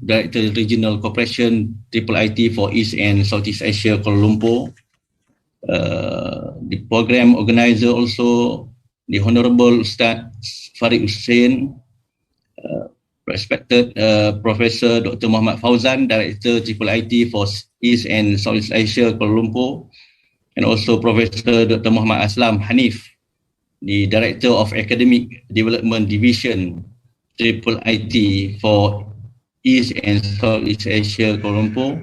Director Regional Corporation IIIT for East and Southeast Asia, Kuala Lumpur. The program organizer also the Honorable Ustaz Farid Hussein, respected Professor Dr. Muhammad Fauzan, Director IIIT for East and Southeast Asia, Kuala Lumpur, and also Professor Dr. Muhammad Aslam Hanif, the Director of Academic Development Division IIIT for East and Southeast Asia, Kuala Lumpur.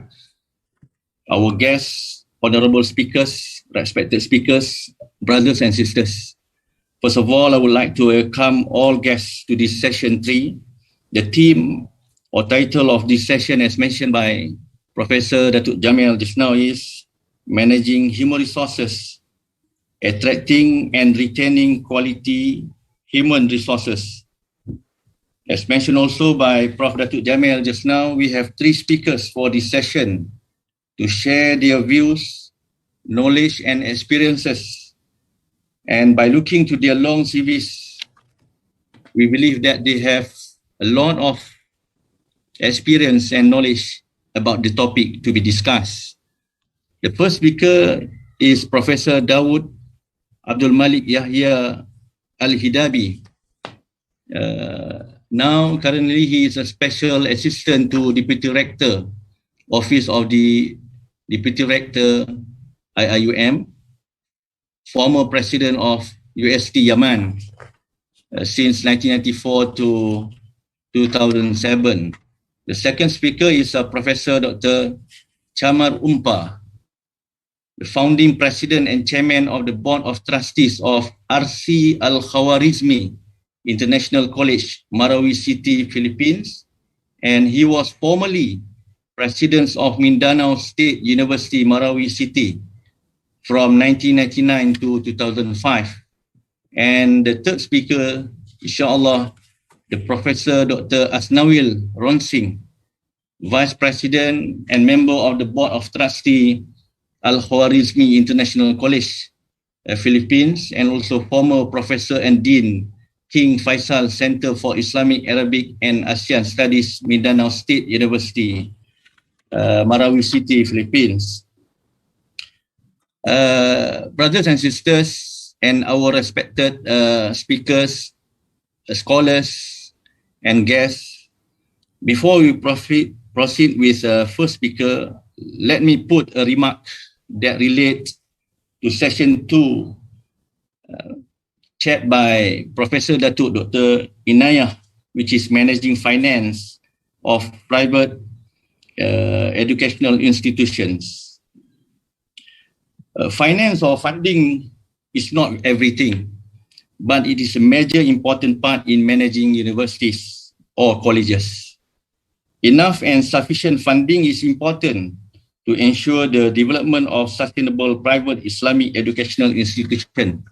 Our guests, honorable speakers, respected speakers, brothers and sisters. First of all, I would like to welcome all guests to this session 3. The theme or title of this session, as mentioned by Professor Datuk Jamil just now, is Managing Human Resources, Attracting and Retaining Quality Human Resources. As mentioned also by Prof. Datuk Jamil just now, we have 3 speakers for this session to share their views, knowledge and experiences. And by looking to their long CVs, we believe that they have a lot of experience and knowledge about the topic to be discussed. The first speaker is Professor DAWOOD ABDULMALEK YAHYA AL-HIDABI. Now, currently, he is a special assistant to Deputy Rector, Office of the Deputy Rector, IIUM, former President of USTY Yaman since 1994 to 2007. The second speaker is Professor Dr. CAMAR UMPA, the founding President and Chairman of the Board of Trustees of RC-AKICFI, International College, Marawi City, Philippines, and he was formerly President of Mindanao State University, Marawi City, from 1999 to 2005. And the third speaker, inshallah, the Professor Dr. ASNAWIL RONSING, Vice President and member of the Board of Trustees, Al-Khwarizmi International College, Philippines, and also former Professor and Dean, King Faisal Center for Islamic, Arabic and ASEAN Studies, Mindanao State University, Marawi City, Philippines. Brothers and sisters and our respected speakers, scholars and guests, before we proceed with first speaker, let me put a remark that relates to session 2, chaired by Professor Datuk Dr. Inayah, which is Managing Finance of Private Educational Institutions. Finance or funding is not everything, but it is a major important part in managing universities or colleges. Enough and sufficient funding is important to ensure the development of sustainable private Islamic educational institutions.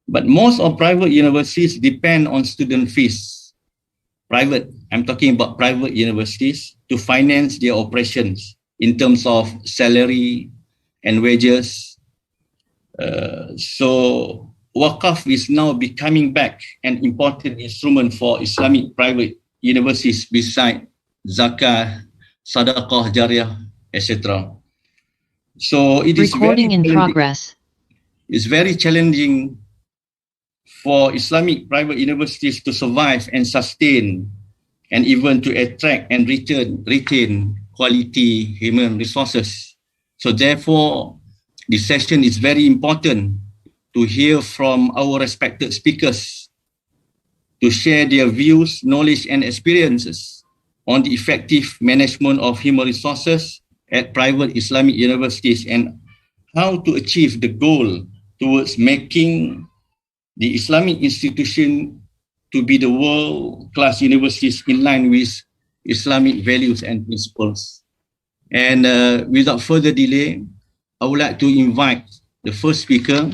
But most of private universities depend on student fees. Private, I'm talking about private universities, to finance their operations in terms of salary and wages. So Waqaf is now becoming back an important instrument for Islamic private universities beside zakah, sadaqah jariyah, etc. So it is recording in progress. It's very challenging for Islamic private universities to survive and sustain, and even to attract and retain quality human resources. So therefore, this session is very important to hear from our respected speakers to share their views, knowledge and experiences on the effective management of human resources at private Islamic universities and how to achieve the goal towards making the Islamic institution to be the world-class universities in line with Islamic values and principles. And without further delay, I would like to invite the first speaker,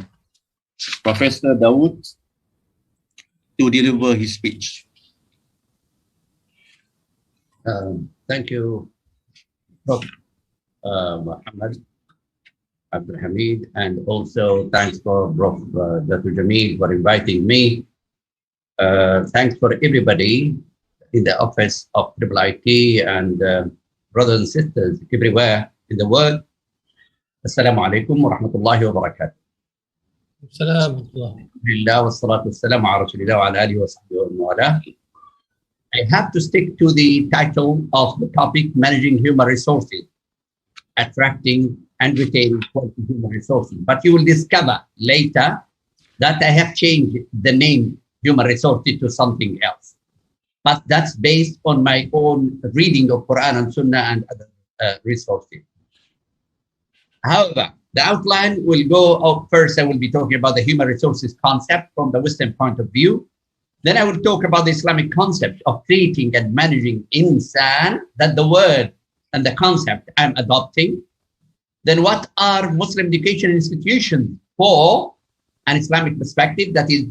Professor DAWOOD, to deliver his speech. Thank you, Prof. Muhammad Abdul Hamid, and also thanks for Prof. Dr. Jamil for inviting me. Thanks for everybody in the office of IIIT and brothers and sisters everywhere in the world. Assalamu alaikum wa rahmatullahi wa barakatuh. I have to stick to the title of the topic, Managing Human Resources, Attracting and Retaining Quality Human Resources. But you will discover later that I have changed the name Human Resources to something else. But that's based on my own reading of Quran and Sunnah and other resources. However, the outline will go out first. I will be talking about the human resources concept from the Western point of view. Then I will talk about the Islamic concept of treating and managing insan, that the word and the concept I'm adopting. Then what are Muslim education institutions for an Islamic perspective, that is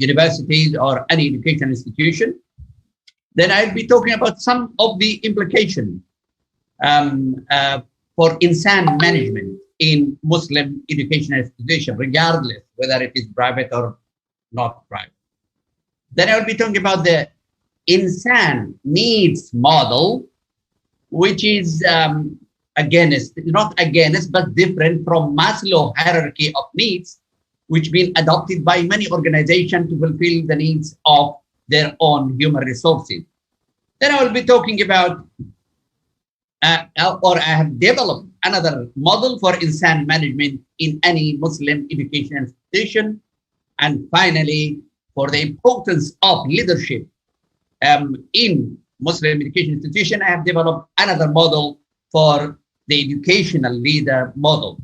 universities or any education institution. Then I'll be talking about some of the implications for insan management in Muslim education institution, regardless whether it is private or not private. Then I will be talking about the insan needs model, which is not against, but different from Maslow hierarchy of needs, which been adopted by many organizations to fulfill the needs of their own human resources. Then I will be talking about, or I have developed another model for insan management in any Muslim education institution. And finally, for the importance of leadership in Muslim education institution, I have developed another model for the educational leader model.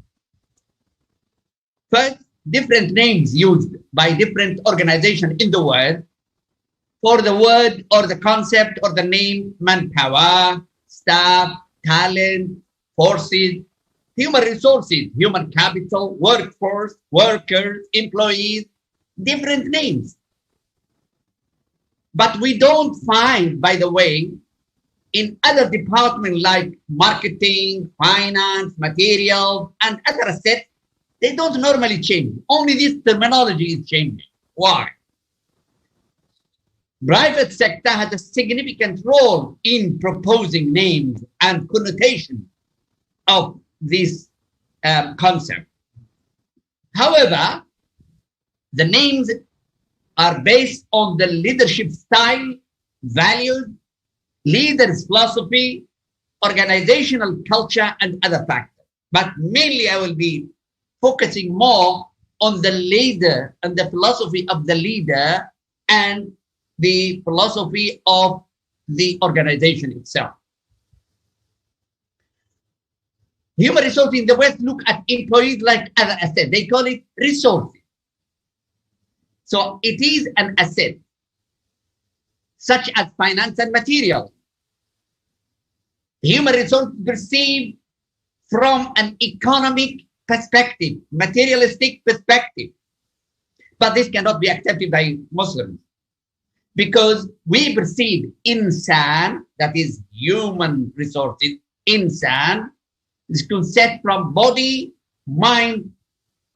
First, different names used by different organizations in the world for the word or the concept or the name manpower, staff, talent, forces, human resources, human capital, workforce, workers, employees, different names. But we don't find, by the way, in other departments like marketing, finance, materials, and other assets, they don't normally change. Only this terminology is changing. Why? Private sector has a significant role in proposing names and connotation of this concept. However, the names are based on the leadership style, values, leaders' philosophy, organizational culture, and other factors. But mainly I will be focusing more on the leader and the philosophy of the leader and the philosophy of the organization itself. Human resources in the West look at employees like other assets. They call it resources. So it is an asset, such as finance and material. Human resources perceived from an economic perspective, materialistic perspective. But this cannot be accepted by Muslims because we perceive insan, that is human resources, insan, is concept from body, mind,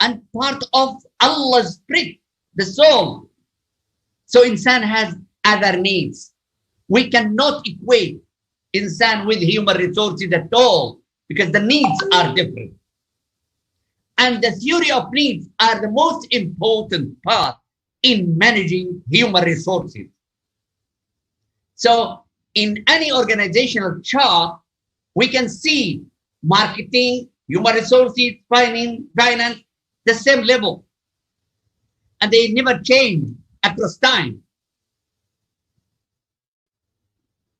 and part of Allah's spirit, the soul. So insan has other needs. We cannot equate insan with human resources at all because the needs are different. And the theory of needs are the most important part in managing human resources. So in any organizational chart, we can see marketing, human resources, finance, the same level. And they never change across time.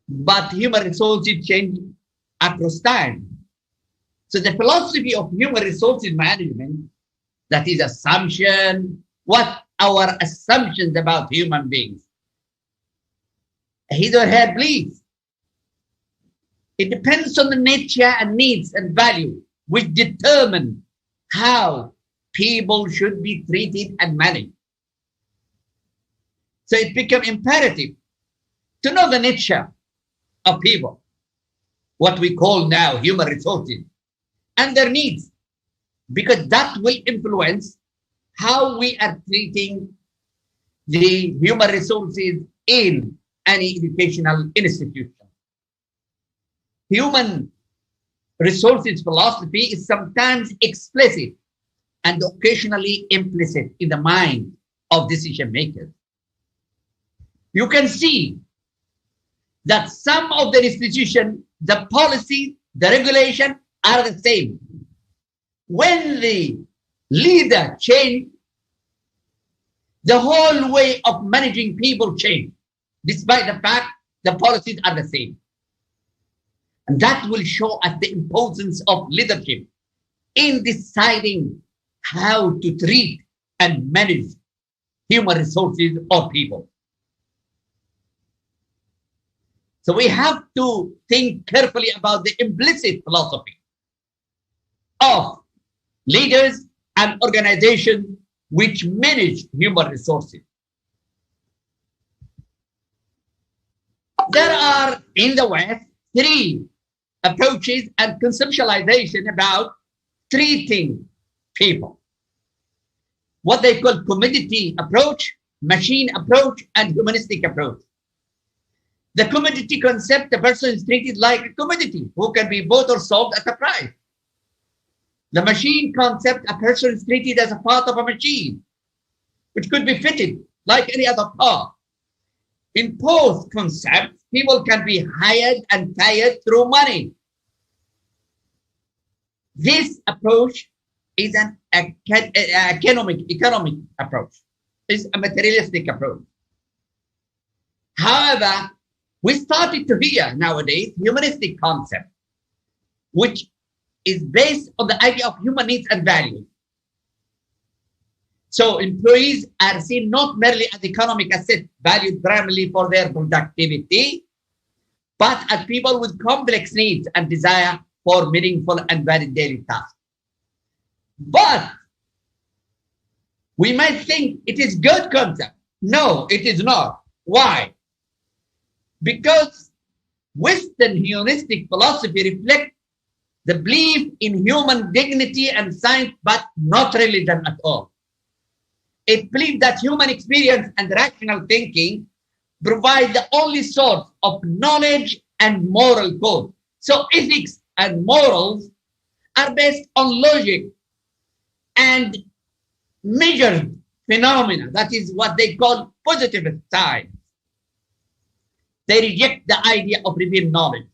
But human resources change across time. So the philosophy of human resources management, that is assumption, what our assumptions about human beings. His or her beliefs. It depends on the nature and needs and value which determine how people should be treated and managed. So it becomes imperative to know the nature of people, what we call now human resources, and their needs, because that will influence how we are treating the human resources in any educational institution. Human resources philosophy is sometimes explicit and occasionally implicit in the mind of decision makers. You can see that some of the institutions, the policy, the regulation are the same. When the leader change, the whole way of managing people change, despite the fact the policies are the same. And that will show us the importance of leadership in deciding how to treat and manage human resources or people. So we have to think carefully about the implicit philosophy of leaders and organizations which manage human resources. There are in the West three approaches and conceptualization about treating people. What they call commodity approach, machine approach, and humanistic approach. The commodity concept, the person is treated like a commodity who can be bought or sold at a price. The machine concept, a person is treated as a part of a machine, which could be fitted like any other part. In both concepts, people can be hired and fired through money. This approach is an economic approach. It's a materialistic approach. However, we started to hear nowadays humanistic concept, which is based on the idea of human needs and values. So employees are seen not merely as economic assets valued primarily for their productivity, but as people with complex needs and desire for meaningful and varied daily tasks. But we might think it is good concept. No, it is not. Why? Because Western humanistic philosophy reflects the belief in human dignity and science, but not religion at all. It believes that human experience and rational thinking provide the only source of knowledge and moral code. So ethics and morals are based on logic and measured phenomena. That is what they call positive science. They reject the idea of revealed knowledge.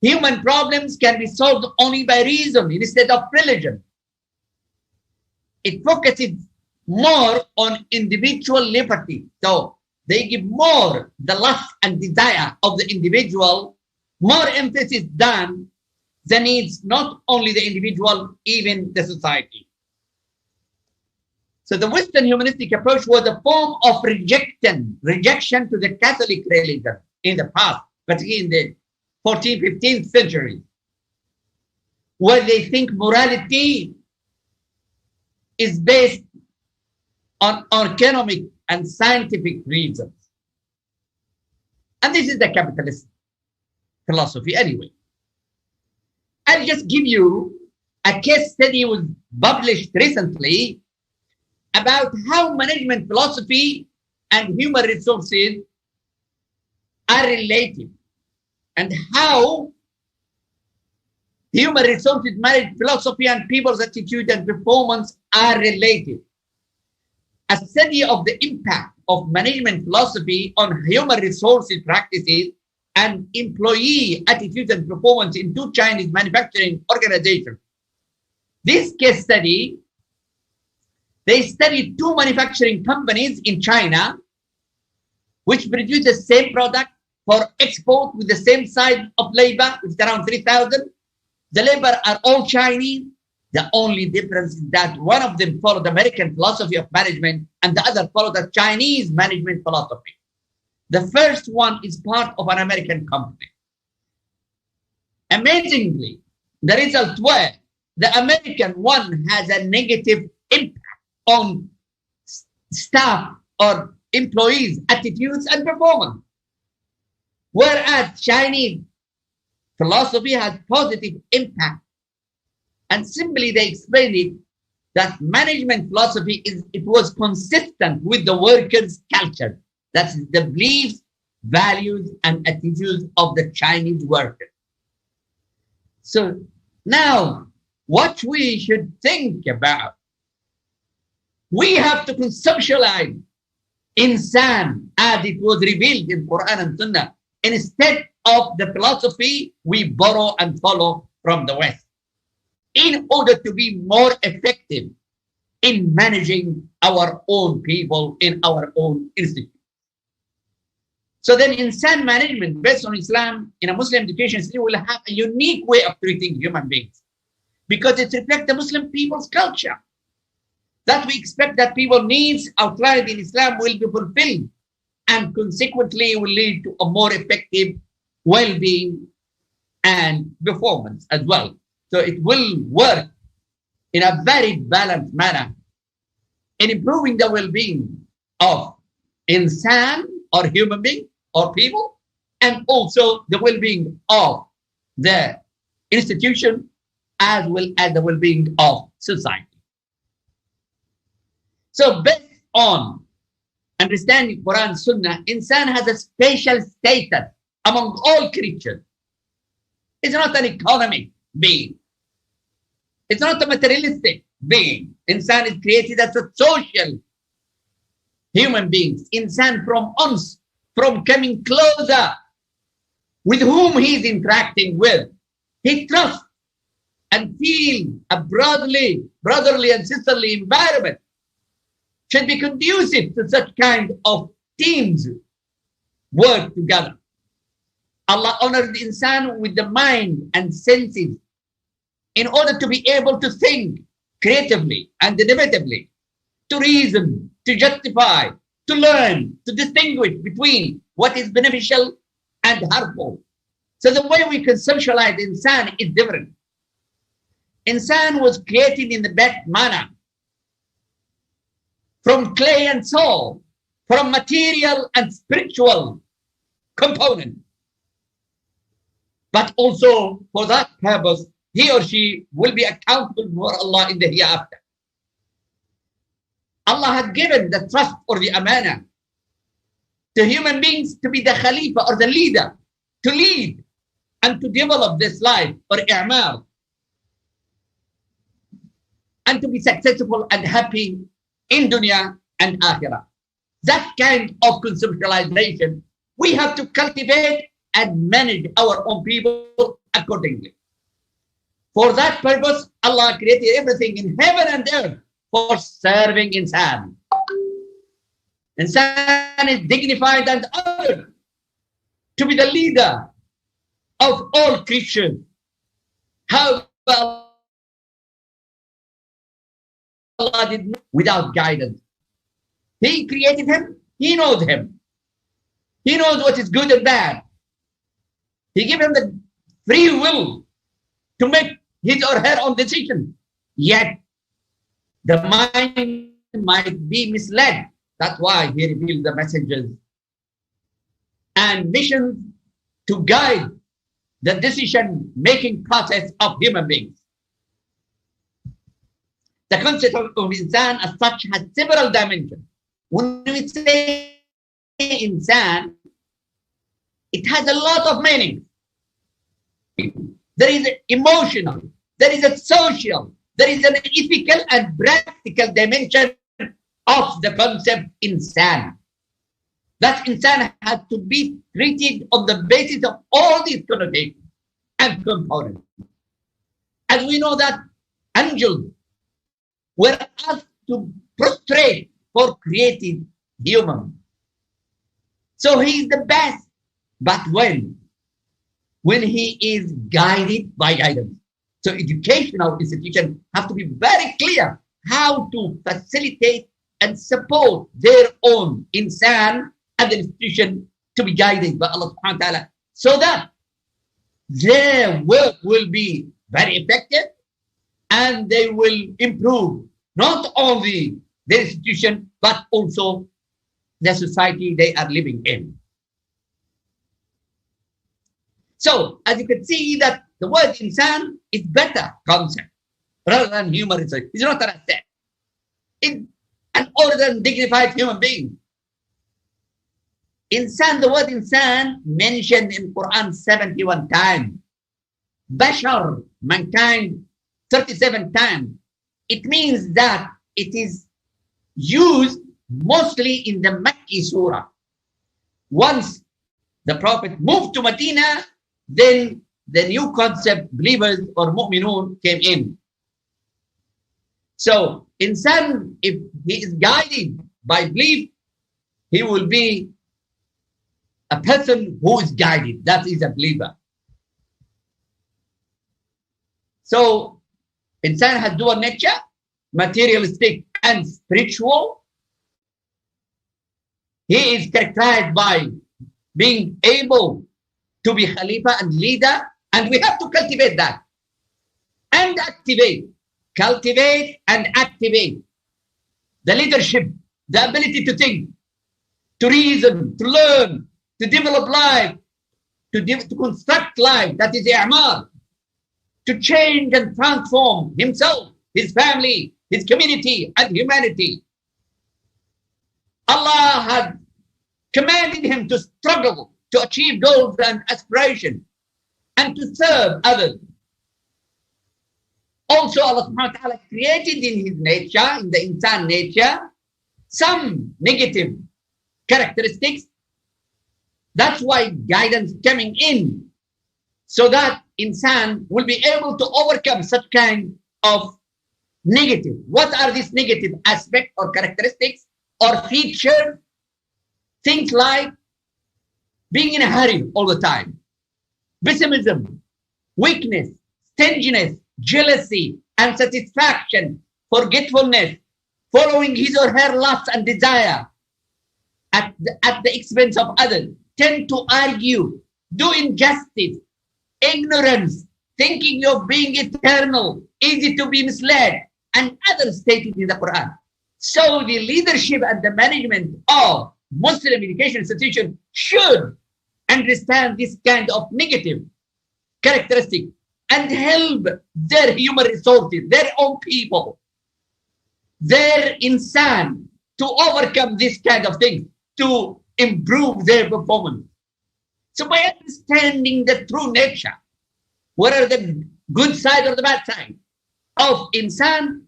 Human problems can be solved only by reason instead of religion. It focuses more on individual liberty. So they give more the lust and desire of the individual, more emphasis than the needs, not only the individual, even the society. So the Western humanistic approach was a form of rejection to the Catholic religion in the past, particularly in the 14th, 15th century, where they think morality is based on economic and scientific reasons. And this is the capitalist philosophy anyway. I'll just give you a case study was published recently about how management philosophy and human resources are related and how human resources management philosophy and people's attitude and performance are related. A study of the impact of management philosophy on human resources practices and employee attitudes and performance in two Chinese manufacturing organizations. This case study, they studied two manufacturing companies in China which produce the same product for export with the same size of labor, which is around 3,000. The labor are all Chinese. The only difference is that one of them followed the American philosophy of management and the other followed the Chinese management philosophy. The first one is part of an American company. Amazingly, the results were the American one has a negative impact on staff or employees' attitudes and performance. Whereas Chinese philosophy has positive impact. And simply they explained it that management philosophy it was consistent with the workers' culture. That's the beliefs, values, and attitudes of the Chinese workers. So now, what we should think about, we have to conceptualize insan as it was revealed in Quran and Sunnah, instead of the philosophy we borrow and follow from the West, in order to be more effective in managing our own people in our own institutions. So then insan management based on Islam in a Muslim education system will have a unique way of treating human beings because it reflects the Muslim people's culture. That we expect that people's needs outlined in Islam will be fulfilled and consequently will lead to a more effective well-being and performance as well. So it will work in a very balanced manner in improving the well-being of insan or human being or people, and also the well-being of the institution as well as the well-being of society. So based on understanding Quran Sunnah, insan has a special status among all creatures. It's not an economic being. It's not a materialistic being. Insan is created as a social human being. Insan from uns, from coming closer with whom he is interacting with. He trusts and feels a brotherly and sisterly environment should be conducive to such kind of teams work together. Allah honored the insan with the mind and senses in order to be able to think creatively and innovatively, to reason, to justify, to learn, to distinguish between what is beneficial and harmful. So the way we conceptualize insan is different. Insan was created in the best manner, from clay and soul, from material and spiritual component. But also for that purpose, he or she will be accountable for Allah in the hereafter. Allah has given the trust or the amana to human beings to be the Khalifa or the leader, to lead and to develop this life or i'mal, and to be successful and happy in dunya and akhirah. That kind of conceptualization we have to cultivate and manage our own people accordingly. For that purpose, Allah created everything in heaven and earth for serving insan. Insan is dignified and honored to be the leader of all creatures. However, Allah did not without guidance. He created him, he knows him. He knows what is good and bad. He gave him the free will to make his or her own decision. Yet, the mind might be misled. That's why he revealed the messages and missions to guide the decision-making process of human beings. The concept of insan as such has several dimensions. When we say insan, it has a lot of meaning. There is an emotional, there is a social, there is an ethical and practical dimension of the concept insan. That insan has to be treated on the basis of all these connotations and components. As we know that angels were asked to prostrate for created human. So he is the best, but when he is guided by guidance. So educational institutions have to be very clear how to facilitate and support their own insan and the institution to be guided by Allah subhanahu wa ta'ala, so that their work will be very effective and they will improve not only the institution but also the society they are living in. So, as you can see that the word insan is better concept rather than human resource. It's not an asset. It's an ordered and dignified human being. Insan, the word insan mentioned in Quran 71 times. Bashar, mankind, 37 times. It means that it is used mostly in the Makki surah. Once the Prophet moved to Medina, then the new concept, believers or mu'minun, came in. So, insan, if he is guided by belief, he will be a person who is guided. That is a believer. So, insan has dual nature, materialistic and spiritual. He is characterized by being able to be Khalifa and leader, and we have to cultivate that and activate. Cultivate and activate the leadership, the ability to think, to reason, to learn, to develop life, to construct life, that is i'mal, to change and transform himself, his family, his community, and humanity. Allah had commanded him to struggle to achieve goals and aspirations and to serve others. Also, Allah subhanahu wa ta'ala created in his nature, in the insan nature, some negative characteristics. That's why guidance coming in, so that insan will be able to overcome such kind of negative. What are these negative aspects or characteristics or features? Things like being in a hurry all the time, pessimism, weakness, stinginess, jealousy, unsatisfaction, forgetfulness, following his or her lust and desire at the expense of others, tend to argue, do injustice, ignorance, thinking of being eternal, easy to be misled, and others stated in the Quran. So the leadership and the management of Muslim education institution should understand this kind of negative characteristic and help their human resources, their own people, their insan, to overcome this kind of things, to improve their performance. So by understanding the true nature, what are the good side or the bad side of insan,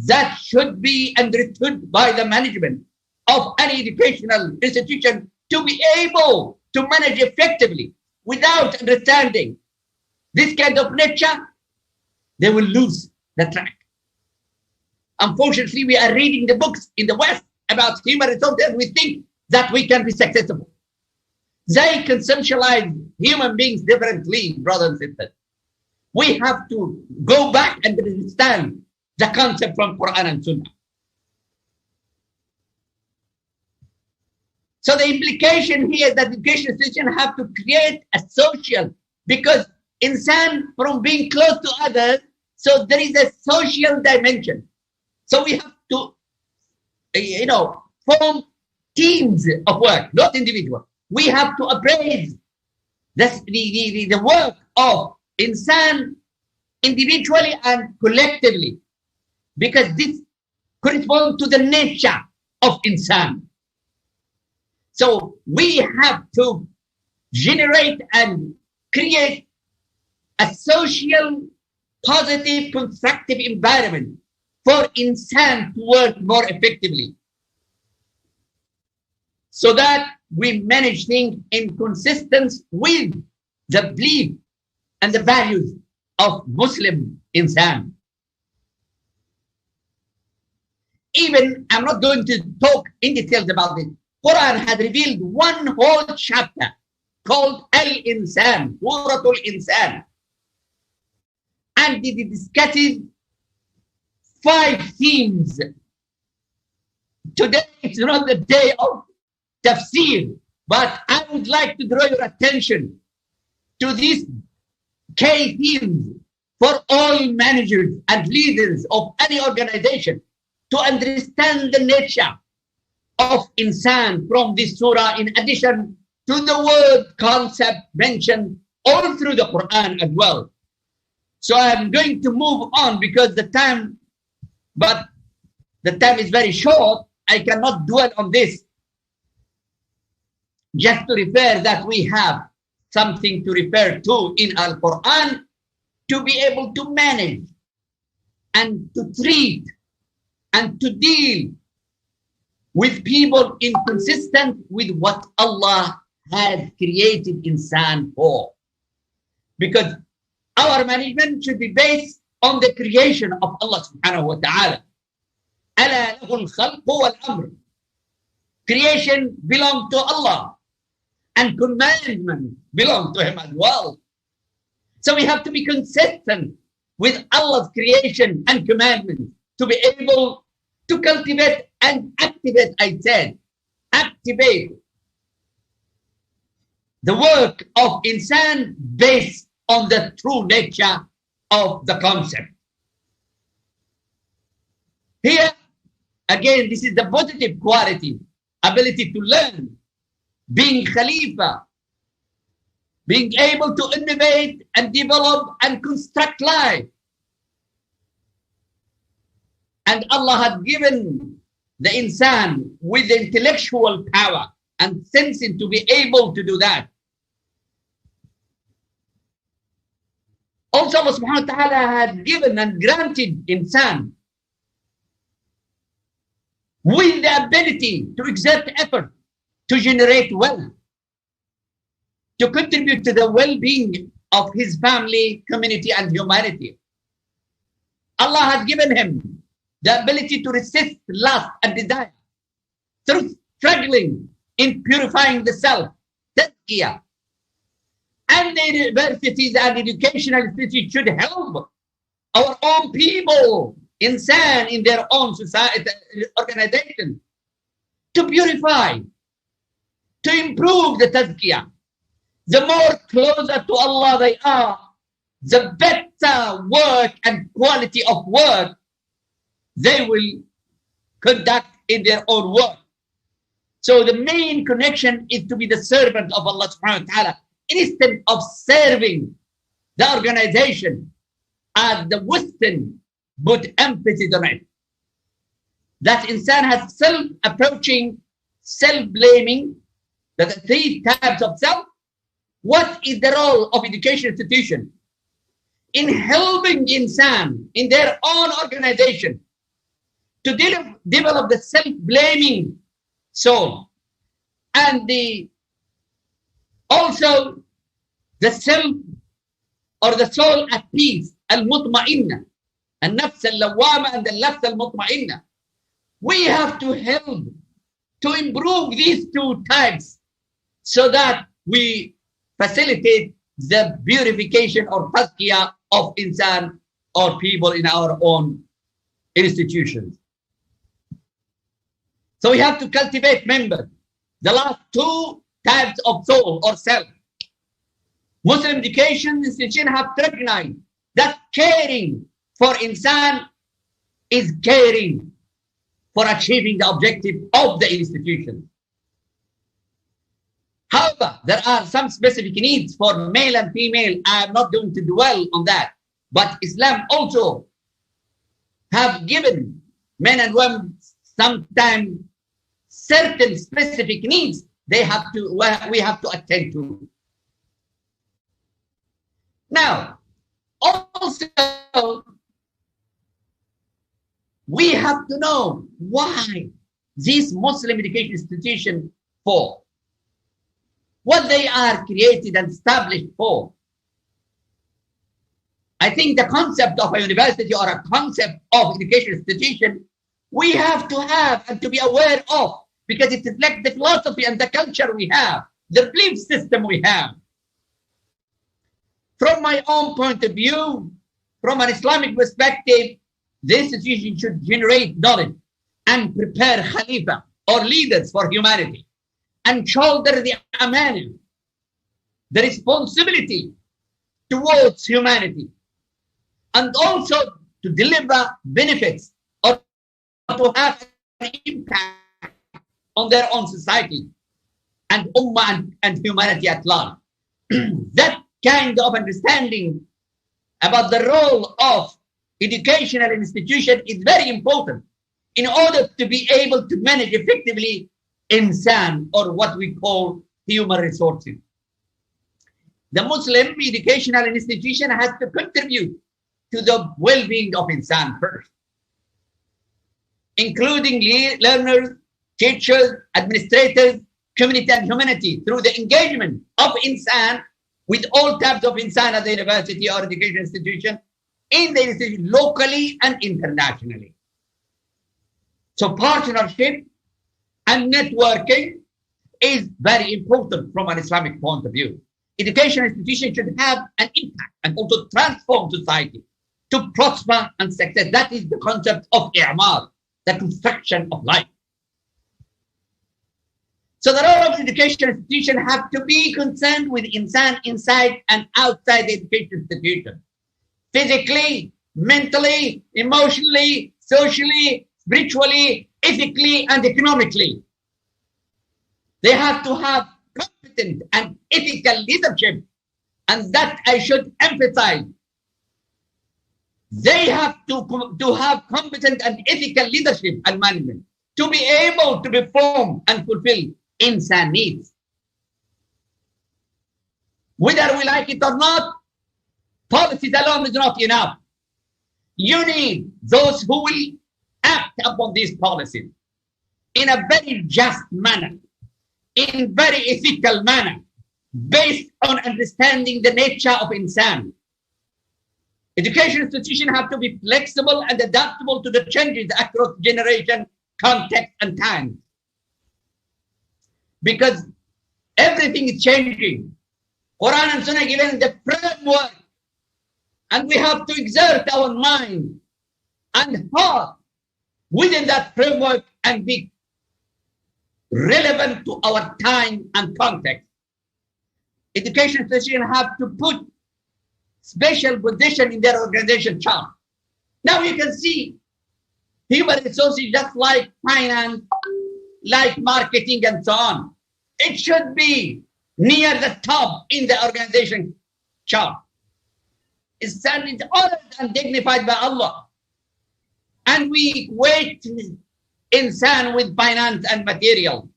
that should be understood by the management of any educational institution to be able to manage effectively. Without understanding this kind of nature, they will lose the track. Unfortunately, we are reading the books in the West about human resources and we think that we can be successful. They conceptualize human beings differently, brothers and sisters. We have to go back and understand the concept from Quran and Sunnah. So the implication here is that education institutions have to create a social, because insan, from being close to others, so there is a social dimension. So we have to, form teams of work, not individual. We have to appraise the work of insan individually and collectively, because this corresponds to the nature of insan. So we have to generate and create a social, positive, constructive environment for insan to work more effectively, so that we manage things in consistence with the belief and the values of Muslim insan. Even, I'm not going to talk in details about this. Quran had revealed one whole chapter called Al-Insan, Suratul Insan. And it discusses 5 themes. Today is not the day of tafsir, but I would like to draw your attention to these key themes for all managers and leaders of any organization to understand the nature of insan from this surah, in addition to the word concept mentioned all through the Quran as well. So I'm going to move on because the time is very short. I cannot dwell on this. Just to refer that we have something to refer to in Al-Quran to be able to manage and to treat and to deal with people inconsistent with what Allah has created insan for. Because our management should be based on the creation of Allah subhanahu wa ta'ala. أَلَا لَهُ الْخَلْقُ وَالْأَمْرُ. Creation belongs to Allah and commandment belongs to Him as well. So we have to be consistent with Allah's creation and commandment to be able to cultivate and activate, I said, activate the work of insan based on the true nature of the concept. Here, again, this is the positive quality, ability to learn, being Khalifa, being able to innovate and develop and construct life. And Allah had given the insan with the intellectual power and sensing to be able to do that. Also, Allah subhanahu wa ta'ala had given and granted insan with the ability to exert effort to generate wealth, to contribute to the well-being of his family, community, and humanity. Allah had given him the ability to resist lust and desire through struggling in purifying the self, tazkiyah. And the universities and educational institutions should help our own people, insan, in their own society, organization, to purify, to improve the tazkiyah. The more closer to Allah they are, the better work and quality of work they will conduct in their own work. So the main connection is to be the servant of Allah subhanahu wa ta'ala instead of serving the organization as the Western put emphasis on it. That insan has self-approaching, self-blaming, the three types of self. What is the role of education institution in helping insan in their own organization to develop the self-blaming soul and also the self or the soul at peace, al-mutma'inna, al-nafs al-lawama and the nafs al-mutma'inna. We have to help to improve these two types so that we facilitate the purification or tazkiyah of insan or people in our own institutions. So we have to cultivate members, the last two types of soul or self. Muslim education institutions have recognized that caring for insan is caring for achieving the objective of the institution. However, there are some specific needs for male and female. I am not going to dwell on that. But Islam also have given men and women sometimes certain specific needs we have to attend to. Now, also, we have to know why these Muslim education institutions for, what they are created and established for. I think the concept of a university or a concept of education institution, we have to have and to be aware of, because it reflects the philosophy and the culture we have, the belief system we have. From my own point of view, from an Islamic perspective, the institution should generate knowledge and prepare Khalifa or leaders for humanity and shoulder the amana, the responsibility towards humanity, and also to deliver benefits or to have an impact on their own society and ummah and humanity at large. That kind of understanding about the role of educational institution is very important in order to be able to manage effectively insan, or what we call human resources. The Muslim educational institution has to contribute to the well-being of insan first, including learners, teachers, administrators, community and humanity, through the engagement of insan with all types of insan at the university or education institution, in the institution locally and internationally. So partnership and networking is very important from an Islamic point of view. Education institutions should have an impact and also transform society to prosper and success. That is the concept of i'mar, the construction of life. So the role of education institution have to be concerned with insan inside and outside the education institution. Physically, mentally, emotionally, socially, spiritually, ethically, and economically. They have to have competent and ethical leadership, and that I should emphasize. They have to have competent and ethical leadership and management to be able to perform and fulfill insan needs. Whether we like it or not, policies alone is not enough. You need those who will act upon these policies in a very just manner, in very ethical manner, based on understanding the nature of insan. Education institutions have to be flexible and adaptable to the changes across generation, context, and time. Because everything is changing. Quran and Sunnah given the framework, and we have to exert our mind and heart within that framework and be relevant to our time and context. Education institutions have to put special position in their organization chart. Now you can see human resources just like finance, like marketing and so on. It should be near the top in the organization chart. It's honored and dignified by Allah. And we equate insan with finance and material.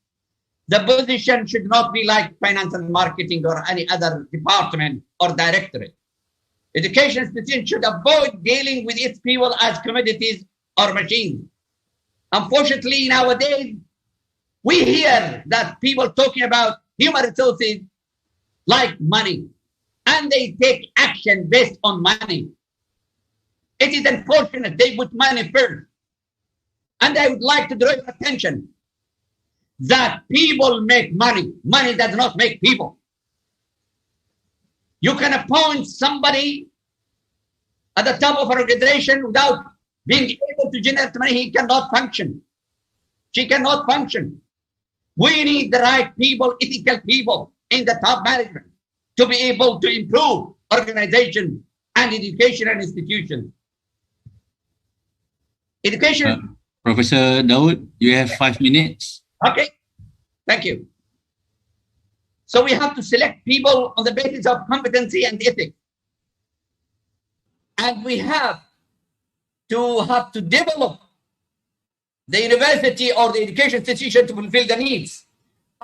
The position should not be like finance and marketing or any other department or directorate. Education institution should avoid dealing with its people as commodities or machines. Unfortunately, nowadays, we hear that people talking about human resources like money, and they take action based on money. It is unfortunate they put money first. And I would like to draw your attention that people make money. Money does not make people. You can appoint somebody at the top of an organization without being able to generate money. He cannot function. She cannot function. We need the right people, ethical people in the top management to be able to improve organization and educational institutions. Education. Professor Dawood, you have 5 minutes. Okay, thank you. So we have to select people on the basis of competency and ethics. And we have to develop the university or the education institution to fulfill the needs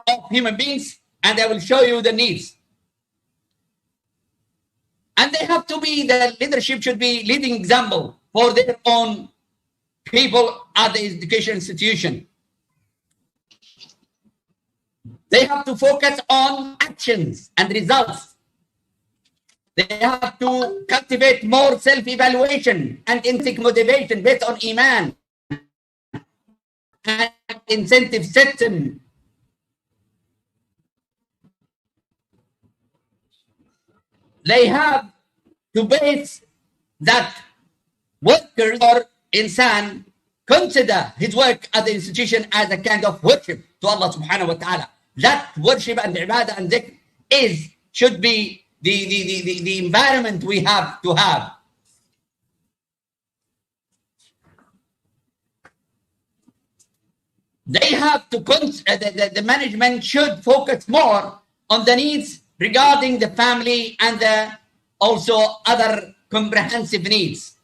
of human beings, and I will show you the needs. And they have to be, the leadership should be leading example for their own people at the education institution. They have to focus on actions and results. They have to cultivate more self-evaluation and intrinsic motivation based on iman and incentive system. They have to base that workers or insan consider his work at the institution as a kind of worship to Allah subhanahu wa ta'ala. That worship and ibadah and dhikr should be the environment we have to have. They have to, the management should focus more on the needs regarding the family and also other comprehensive needs.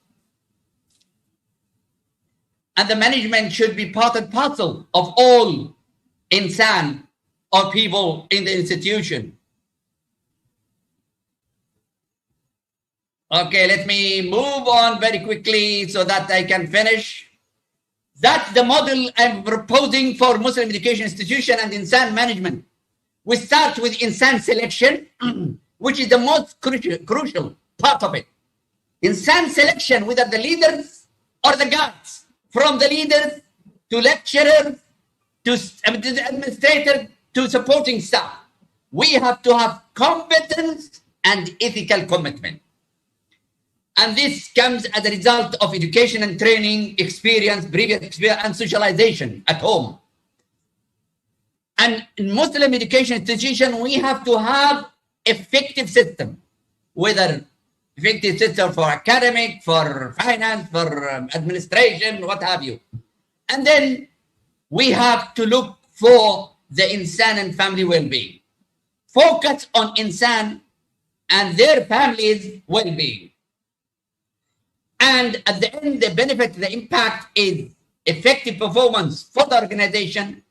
And the management should be part and parcel of all insan or people in the institution. Okay, let me move on very quickly so that I can finish. That's the model I'm proposing for Muslim education institution and insan management. We start with insan selection, which is the most crucial part of it. Insan selection, whether the leaders or the guards, from the leaders to lecturers to administrators to supporting staff. We have to have competence and ethical commitment. And this comes as a result of education and training, experience, previous experience, and socialization at home. And in Muslim education institution, we have to have effective system, whether effective system for academic, for finance, for administration, what have you. And then we have to look for the insan and family well-being. Focus on insan and their families' well-being. And at the end, the benefit, the impact is effective performance for the organization,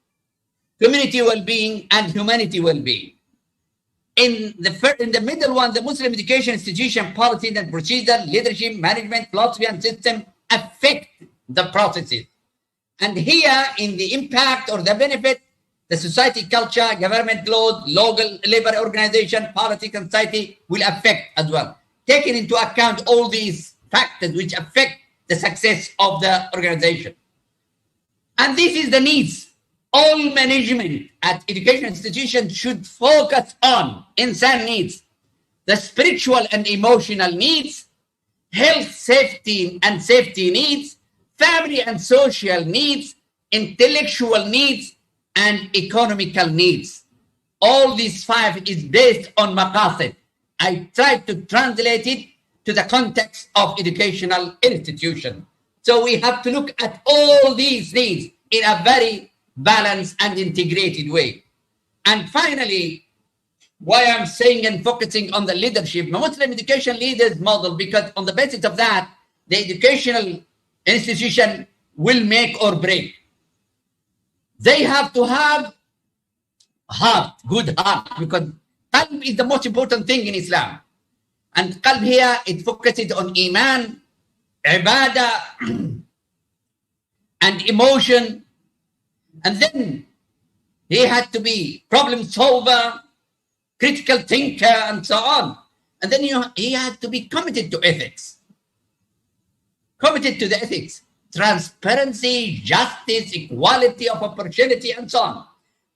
community well-being, and humanity well-being. In the middle one, the Muslim education institution policies and procedure, leadership, management, philosophy, and system affect the processes. And here, in the impact or the benefit, the society culture, government laws, local labor organization, politics, and society will affect as well. Taking into account all these factors which affect the success of the organization. And this is the needs. All management at education institutions should focus on insan needs, the spiritual and emotional needs, health, safety and safety needs, family and social needs, intellectual needs, and economical needs. All these five is based on maqasid. I tried to translate it to the context of educational institution. So we have to look at all these needs in a very balanced and integrated way. And finally, why I'm saying and focusing on the leadership, Muslim education leaders model, because on the basis of that, the educational institution will make or break. They have to have heart, good heart, because qalb is the most important thing in Islam. And qalb here, it focuses on iman, ibadah, and emotion. And then he had to be problem solver, critical thinker, and so on. And then he had to be committed to ethics. Committed to the ethics, transparency, justice, equality of opportunity, and so on.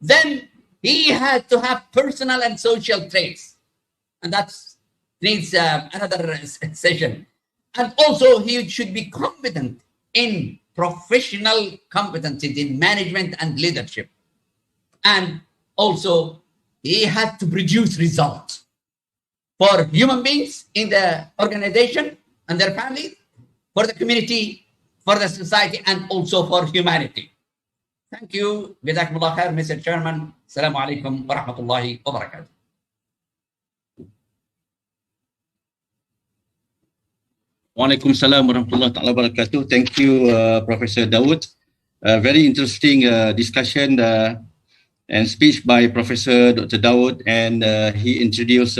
Then he had to have personal and social traits. And that needs another session. And also he should be competent in professional competencies in management and leadership. And also he had to produce results for human beings in the organization and their families, for the community, for the society, and also for humanity. Thank you. Jazakumullah khair, Mr. Chairman. Assalamu alaikum wa rahmatullahi wa barakatuh. Waalaikumsalam warahmatullahi wabarakatuh. Thank you, Professor Dawood. Very interesting discussion and speech by Professor Dr. Dawood, and he introduced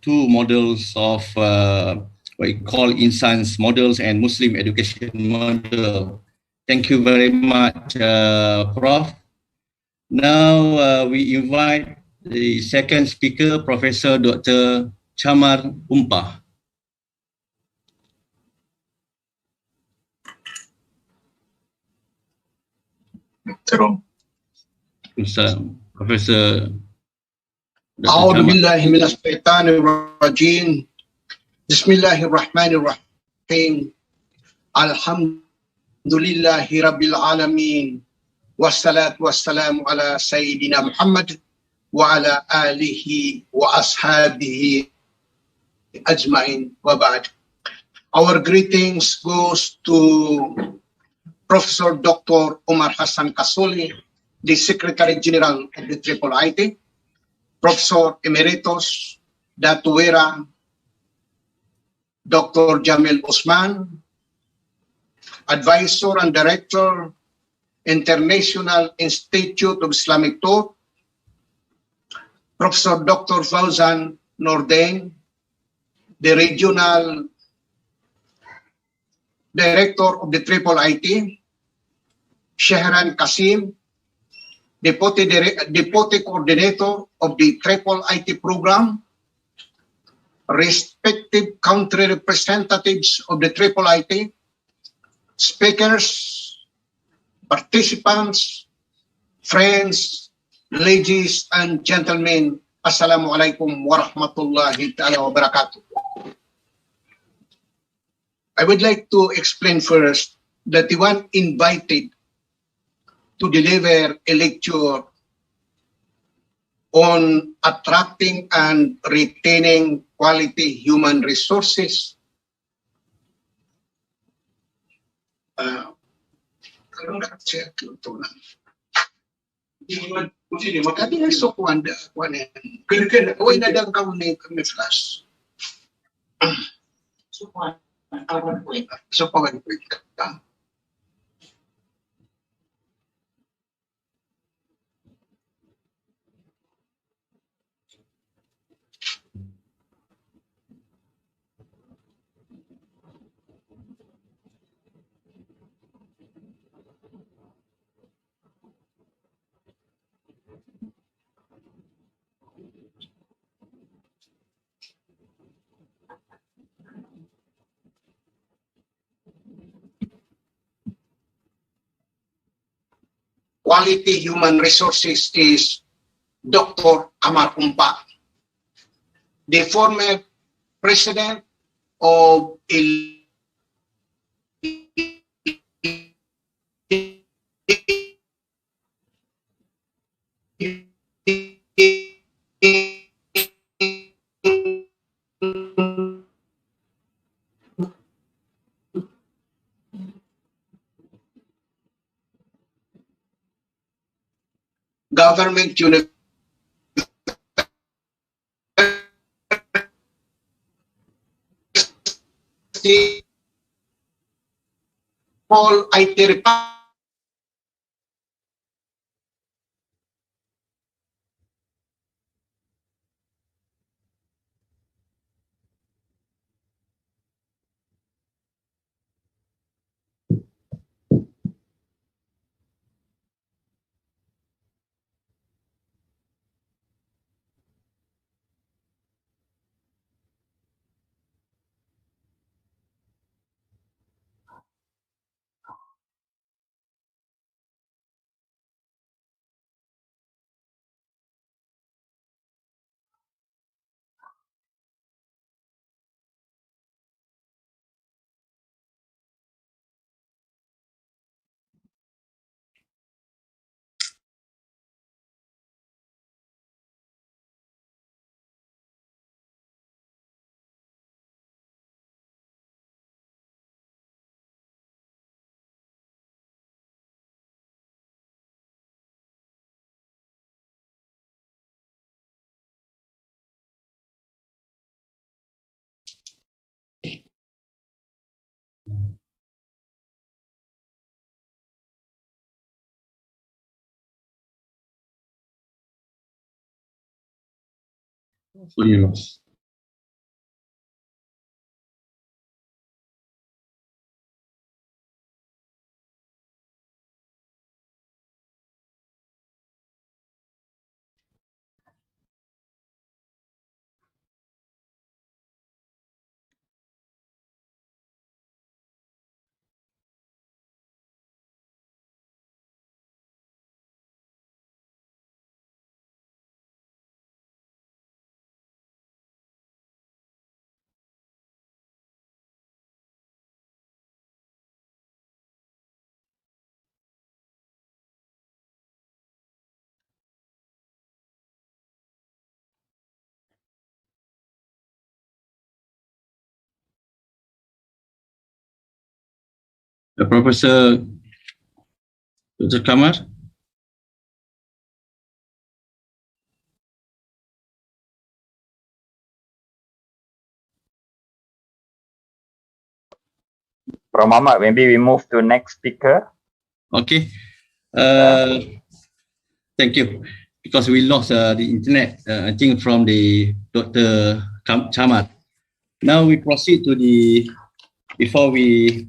two models of what we call insan's models and Muslim education model. Thank you very much, Prof. Now we invite the second speaker, Professor Dr. CAMAR UMPA. Professor. أعوذ بالله من الشيطان الرجيم. بسم الله الرحمن الرحيم. الحمد لله رب العالمين والصلاة والسلام على سيدنا محمد وعلى آله وأصحابه أجمعين وبعد. Our greetings goes to Professor Dr. Omar Hassan Kasoli, the Secretary General at the IIIT, Professor Emeritus Datu Wera Dr. Jamil Usman, Advisor and Director, International Institute of Islamic Thought, Professor Dr. Fauzan Nordain, the Regional Director of the IIIT, Shehran Kasim, Deputy Coordinator of the IIIT program, respective country representatives of the IIIT, speakers, participants, friends, ladies and gentlemen, Assalamualaikum warahmatullahi ta'ala wabarakatuh. I would like to explain first that the one invited to deliver a lecture on attracting and retaining quality human resources. Quality human resources is Dr. Amar UMPA, the former president of government university all IT So you lost. Professor Dr. Kamar. Prof. Muhammad, maybe we move to next speaker. Okay. Thank you. Because we lost the internet, I think from the Dr. CAMAR. Now we proceed to the, before we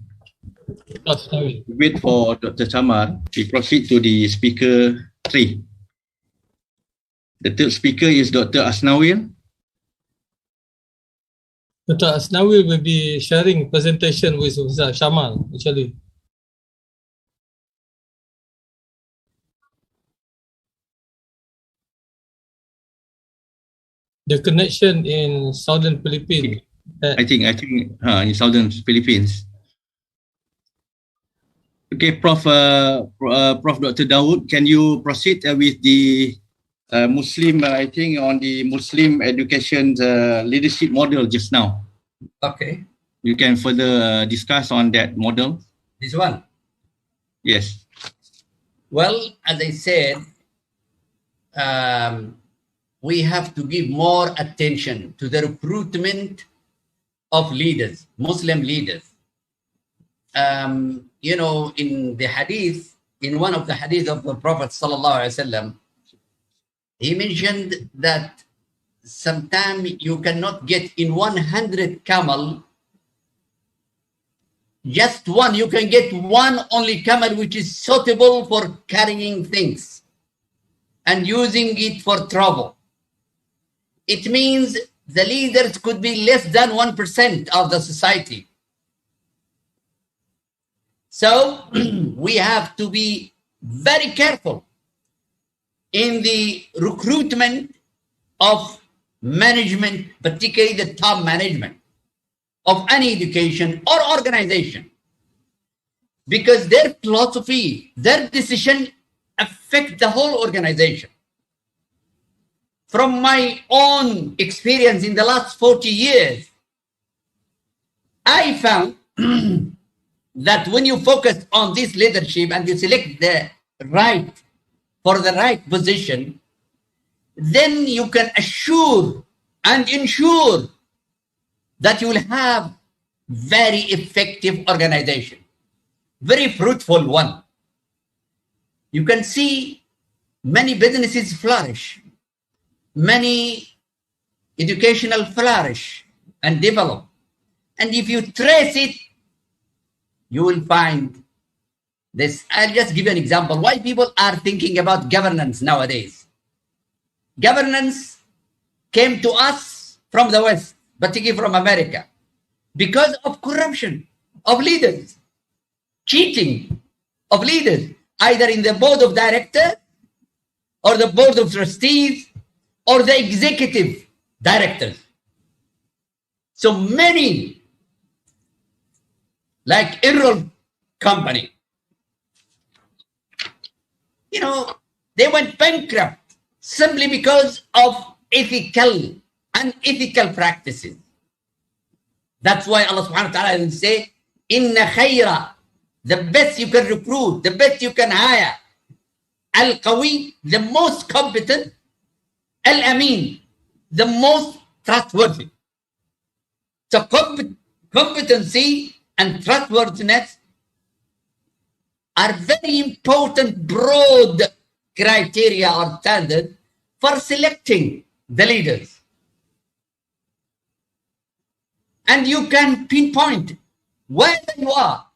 wait for Dr. CAMAR, we proceed to the speaker 3. The third speaker is Dr. ASNAWIL. Dr. ASNAWIL will be sharing presentation with Mr. Shamal, actually. The connection in southern Philippines. I think in southern Philippines. Okay, Prof. Prof. Dr. Dawood, can you proceed with the Muslim, I think on the Muslim education leadership model just now? Okay. You can further discuss on that model. This one? Yes. Well, as I said, we have to give more attention to the recruitment of leaders, Muslim leaders. You know, in the hadith, in one of the hadith of the Prophet sallallahu alaihi wasallam, he mentioned that sometimes you cannot get in 100 camel, just one, you can get one only camel which is suitable for carrying things and using it for travel. It means the leaders could be less than 1% of the society. So we have to be very careful in the recruitment of management, particularly the top management of any education or organization, because their philosophy, their decision affect the whole organization. From my own experience in the last 40 years, I found that when you focus on this leadership and you select the right for the right position, then you can assure and ensure that you will have very effective organization, very fruitful one. You can see many businesses flourish, many educational flourish and develop. And if you trace it, you will find this. I'll just give you an example. Why people are thinking about governance nowadays. Governance came to us from the West, particularly from America, because of corruption of leaders, cheating of leaders, either in the board of directors or the board of trustees or the executive directors. So many, like Enroll company, you know, they went bankrupt simply because of unethical practices. That's why Allah subhanahu wa ta'ala will say, Inna khayra, the best you can recruit, the best you can hire, Al-Qawi, the most competent, Al-Amin, the most trustworthy. So competency and trustworthiness are very important, broad criteria or standards for selecting the leaders. And you can pinpoint wherever you are.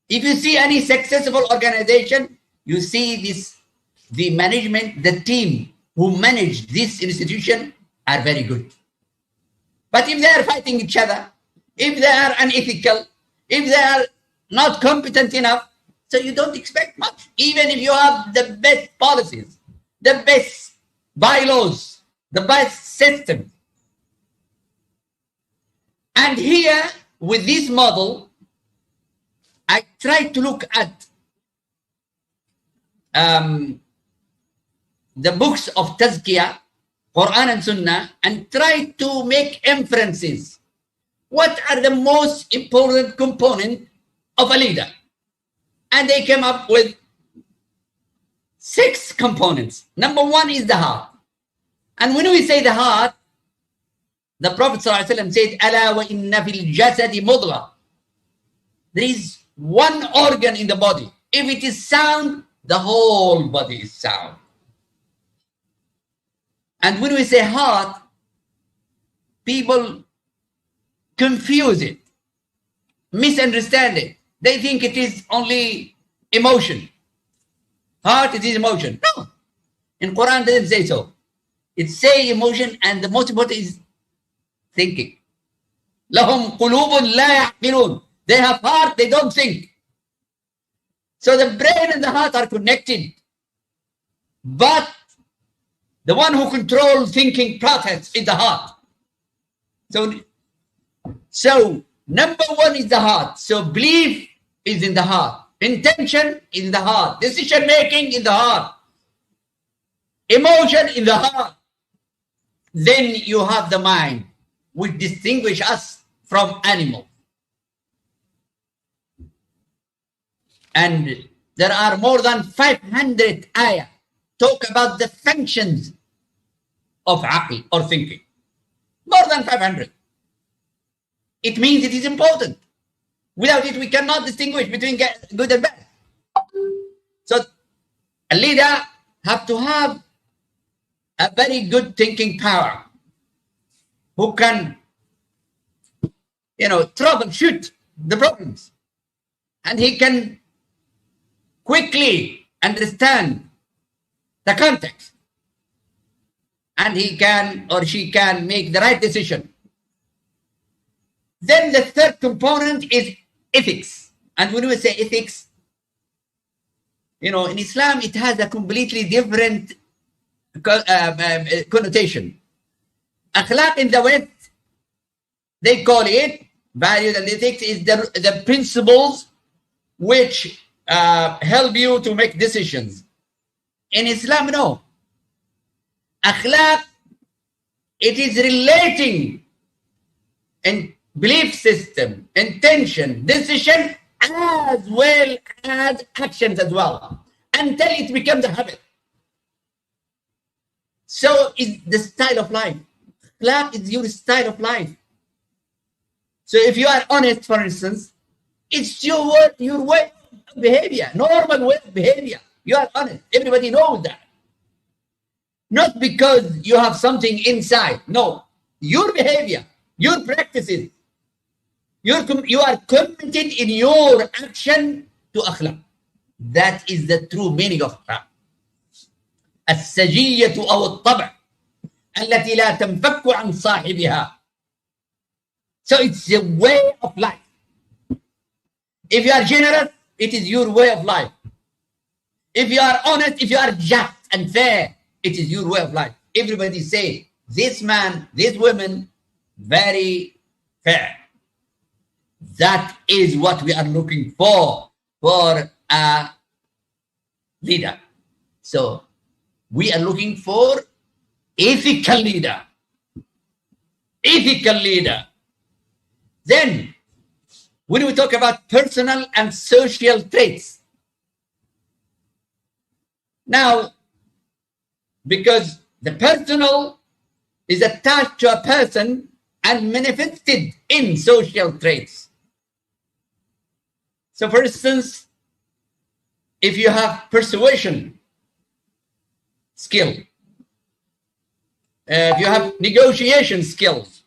If you see any successful organization, you see this, the management, the team who manage this institution are very good. But if they are fighting each other, if they are unethical, if they are not competent enough, so you don't expect much, even if you have the best policies, the best bylaws, the best system. And here, with this model, I try to look at the books of Tazkiyah, Quran and Sunnah, and try to make inferences. What are the most important components of a leader? And they came up with 6 components. Number 1 is the heart. And when we say the heart, the Prophet ﷺ said, Ala wa inna fil jasadi mudghah. There is one organ in the body. If it is sound, the whole body is sound. And when we say heart, people confuse it, misunderstand it. They think it is only emotion. Heart, it is emotion. No. In Quran, it doesn't say so. It say emotion, and the most important is thinking. لَهُمْ قُلُوبٌ لَا يَعْقِلُونَ. They have heart, they don't think. So the brain and the heart are connected. But the one who controls thinking process is the heart. So number one is the heart. So belief is in the heart. Intention in the heart. Decision making in the heart. Emotion in the heart. Then you have the mind, which distinguish us from animals. And there are more than 500 ayah talk about the functions of aql or thinking. More than 500. It means it is important. Without it, we cannot distinguish between good and bad. So a leader have to have a very good thinking power, who can, troubleshoot the problems, and he can quickly understand the context, and he can or she can make the right decision. Then the third component is ethics. And when we say ethics, in Islam, it has a completely different connotation. Akhlaq in the West, they call it values, and ethics is the principles which help you to make decisions. In Islam, no. Akhlaq, it is relating in belief system, intention, decision, as well as actions as well, until it becomes a habit. So is the style of life. Akhlaq is your style of life. So if you are honest, for instance, it's your way of behavior, normal way of behavior. You are honest. Everybody knows that. Not because you have something inside. No. Your behavior, your practices, you are committed in your action to akhlaq. That is the true meaning of akhlaq. السجية أو الطبع التي لا تنفك عن صاحبها. So it's a way of life. If you are generous, it is your way of life. If you are honest, if you are just and fair, it is your way of life. Everybody say, this man, this woman, very fair. That is what we are looking for a leader. So we are looking for ethical leader. Ethical leader. Then, when we talk about personal and social traits, now, because the personal is attached to a person and manifested in social traits. So, for instance, if you have persuasion skill, if you have negotiation skills,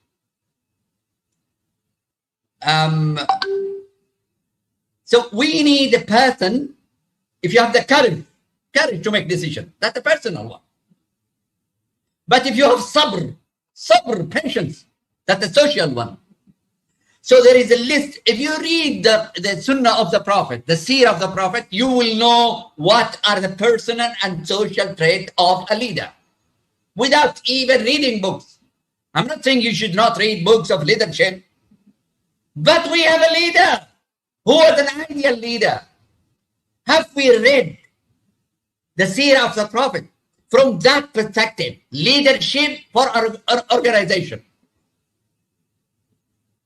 so we need a person, if you have the courage to make decision, that's a personal one. But if you have sabr, patience, that's a social one. So there is a list. If you read the sunnah of the Prophet, the seerah of the Prophet, you will know what are the personal and social traits of a leader without even reading books. I'm not saying you should not read books of leadership, but we have a leader who was an ideal leader. Have we read the seerah of the Prophet from that perspective? Leadership for our organization.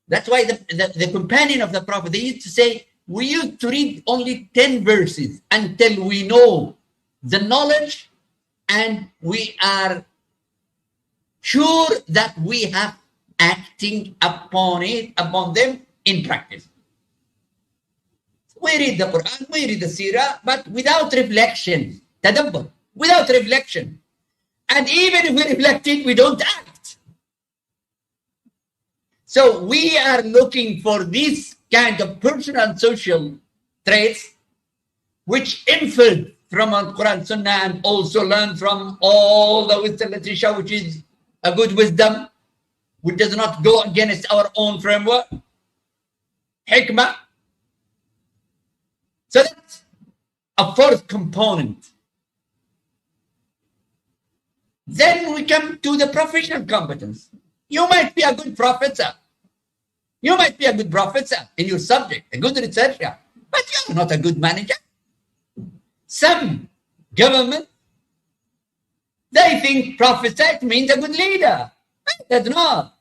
That's why the companion of the Prophet, they used to say, we used to read only 10 verses until we know the knowledge and we are sure that we have acting upon them in practice. We read the Quran, we read the Seerah, but without reflection, tadabbur, without reflection. And even if we reflect it, we don't act. So we are looking for these kind of personal and social traits which inferred from Al Quran Sunnah and also learned from all the Western literature, which is a good wisdom, which does not go against our own framework. Hikmah. So that's a fourth component. Then we come to the professional competence. You might be a good professor. You might be a good professor in your subject, a good researcher, but you're not a good manager. Some government, they think professor means a good leader. That's not.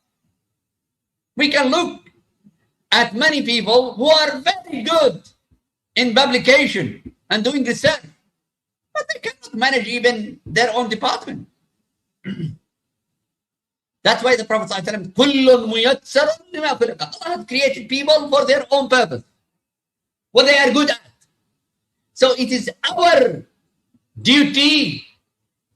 We can look at many people who are very good in publication and doing research, but they cannot manage even their own department. That's why the Prophet ﷺ, Allah has created people for their own purpose, what they are good at. So it is our duty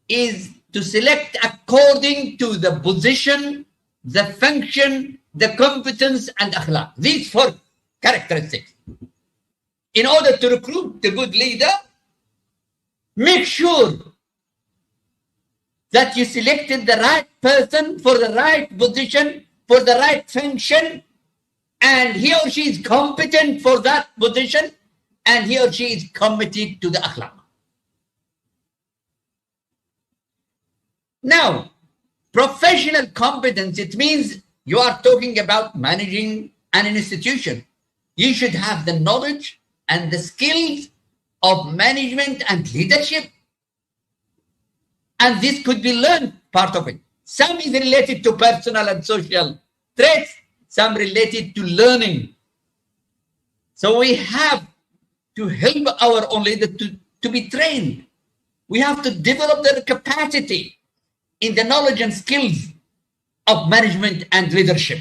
is to select according to the position, the function, the competence, and akhlaq. These four characteristics. In order to recruit the good leader, make sure that you selected the right person for the right position, for the right function, and he or she is competent for that position, and he or she is committed to the akhlaq. Now, professional competence, it means you are talking about managing an institution. You should have the knowledge and the skills of management and leadership. And this could be learned, part of it. Some is related to personal and social traits, some related to learning. So we have to help our own leader to be trained. We have to develop their capacity in the knowledge and skills of management and leadership.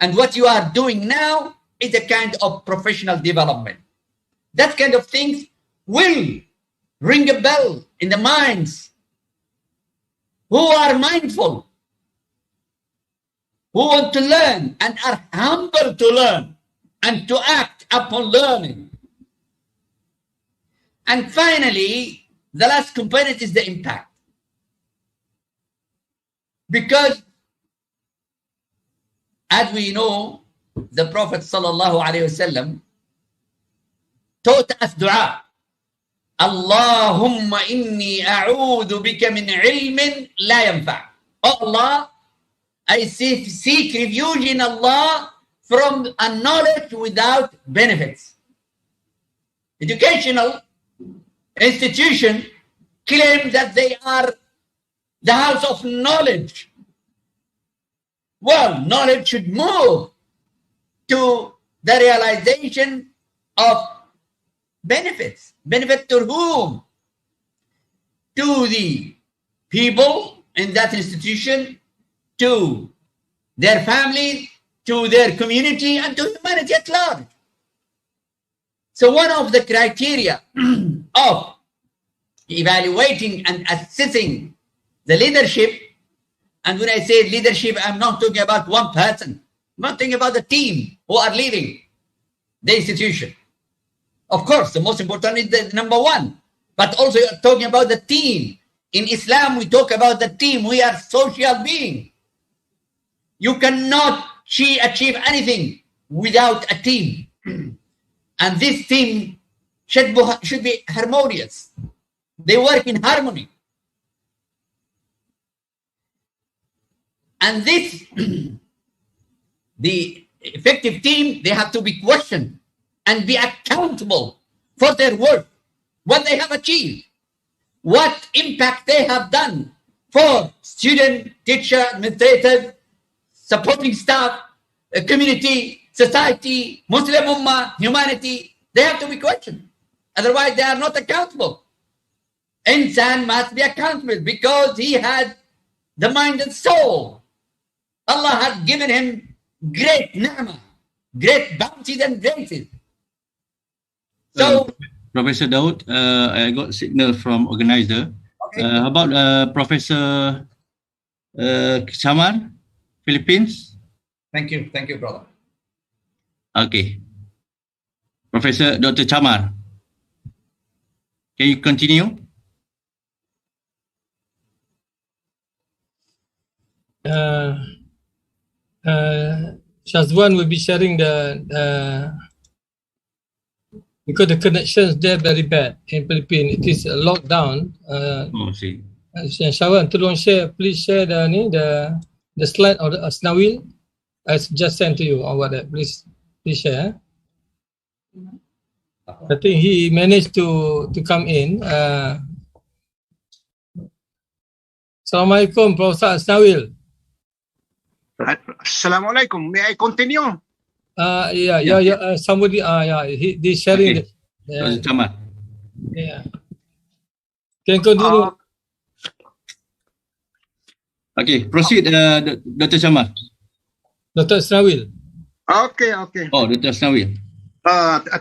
And what you are doing now is a kind of professional development. That kind of things will ring a bell in the minds who are mindful, who want to learn and are humble to learn and to act upon learning. And finally, the last component is the impact. Because as we know, the Prophet ﷺ taught us dua. Allahumma inni a'udhu bika min ilmin la yanfa'. Oh Allah, I seek refuge in Allah from a knowledge without benefits. Educational institution claim that they are the house of knowledge. Well, knowledge should move to the realization of benefits. Benefit to whom? To the people in that institution, to their families, to their community, and to humanity at large. So one of the criteria of evaluating and assessing the leadership, and when I say leadership, I'm not talking about one person. I'm not talking about the team who are leading the institution. Of course, the most important is the number one, but also you're talking about the team. In Islam, we talk about the team. We are social beings. You cannot achieve anything without a team. And this team should be harmonious. They work in harmony. And this, the effective team, they have to be questioned and be accountable for their work, what they have achieved, what impact they have done for student, teacher, administrators, supporting staff, community, society, Muslim Ummah, humanity. They have to be questioned. Otherwise, they are not accountable. Insan must be accountable because he had the mind and soul. Allah had given him great ni'mah, great bounties and graces. So, Professor Dawood, I got signal from organizer. okay. How about Professor CAMAR, Philippines? Thank you, brother. Okay. Professor Dr. CAMAR, can you continue? Shazwan will be sharing because the connections there very bad in Philippines. It is a lockdown. See. Shazwan, tolong share. Please share the slide of the ASNAWIL. I just sent to you on WhatsApp. Please share. I think he managed to come in. Assalamualaikum, Professor ASNAWIL. Assalamualaikum. May I continue? Somebody, he's sharing. Okay. Professor CAMAR. Yeah. Can continue. Okay, proceed, Dr. CAMAR. Dr. ASNAWIL. Okay. Oh, Dr. ASNAWIL.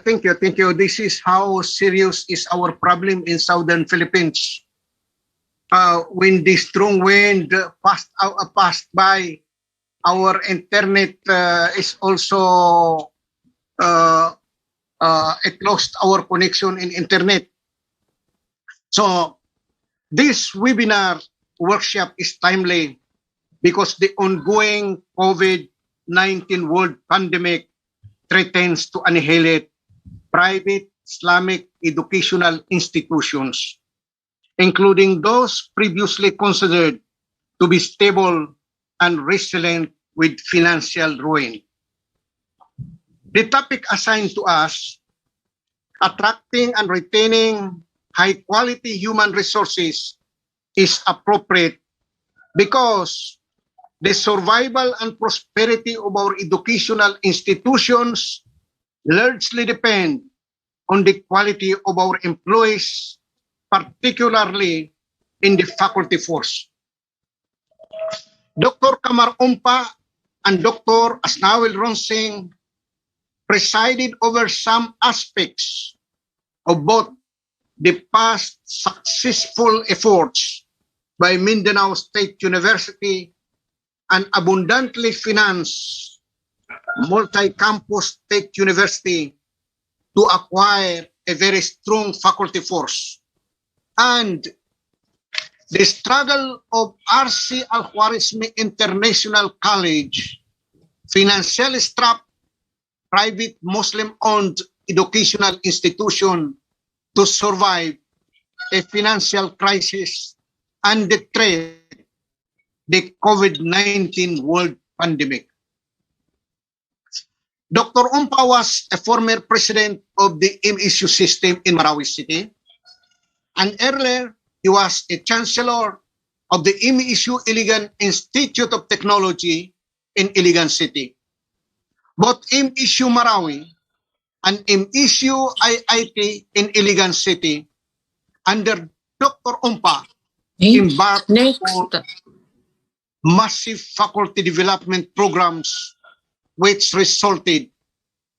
Thank you. This is how serious is our problem in southern Philippines. When the strong wind passed by, our internet is also it lost our connection in internet. So this webinar workshop is timely because the ongoing COVID-19 world pandemic threatens to annihilate private Islamic educational institutions, including those previously considered to be stable and resilient with financial ruin. The topic assigned to us, attracting and retaining high-quality human resources, is appropriate because the survival and prosperity of our educational institutions largely depend on the quality of our employees, particularly in the faculty force. Dr. CAMAR UMPA and Dr. ASNAWIL RONSING presided over some aspects of both the past successful efforts by Mindanao State University and abundantly financed multi-campus state university to acquire a very strong faculty force, and the struggle of RC-AKICFI International College, financially strapped private Muslim-owned educational institution, to survive a financial crisis and the threat, the COVID-19 world pandemic. Dr. UMPA was a former president of the MSU system in Marawi City, and earlier he was a chancellor of the MSU Iligan Institute of Technology in Iligan City. Both MSU Marawi and MSU IIIT in Iligan City under Dr. UMPA embarked on massive faculty development programs which resulted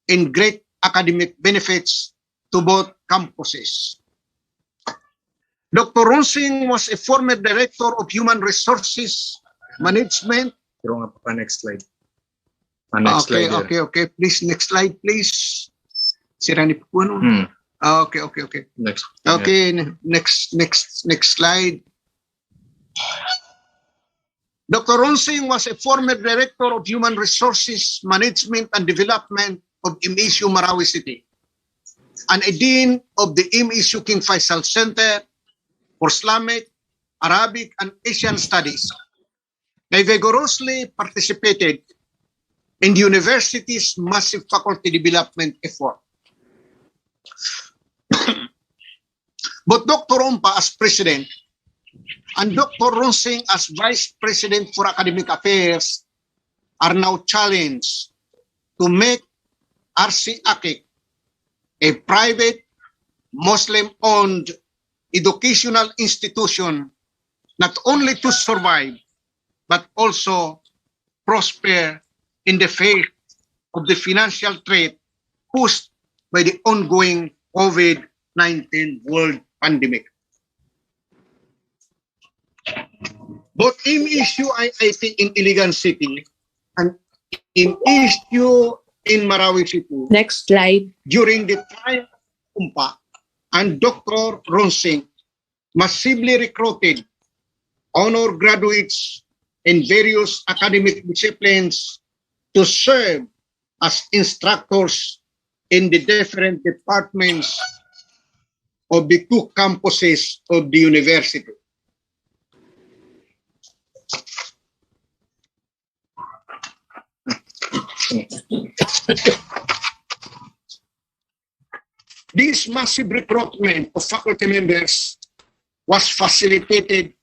in great academic benefits to both campuses. Dr. RONSING was a former director of human resources management. Next slide. Next slide. Okay. Please, next slide, please. Sirani po ano? Okay. Next. Okay, next slide. Dr. RONSING was a former director of human resources management and development of MSU Marawi City and a dean of the MSU King Faisal Center for Islamic, Arabic, and Asian Studies. They vigorously participated in the university's massive faculty development effort. But Dr. UMPA as president and Dr. RONSING as vice president for academic affairs are now challenged to make RC-AKIC a private Muslim-owned educational institution not only to survive but also prosper in the face of the financial threat posed by the ongoing COVID-19 world pandemic. Both MISU IIT in Iligan City and MISU in Marawi City. Next slide. During the time of UMPA and Dr. RONSING massively recruited honor graduates in various academic disciplines to serve as instructors in the different departments of the two campuses of the university. This massive recruitment of faculty members was facilitated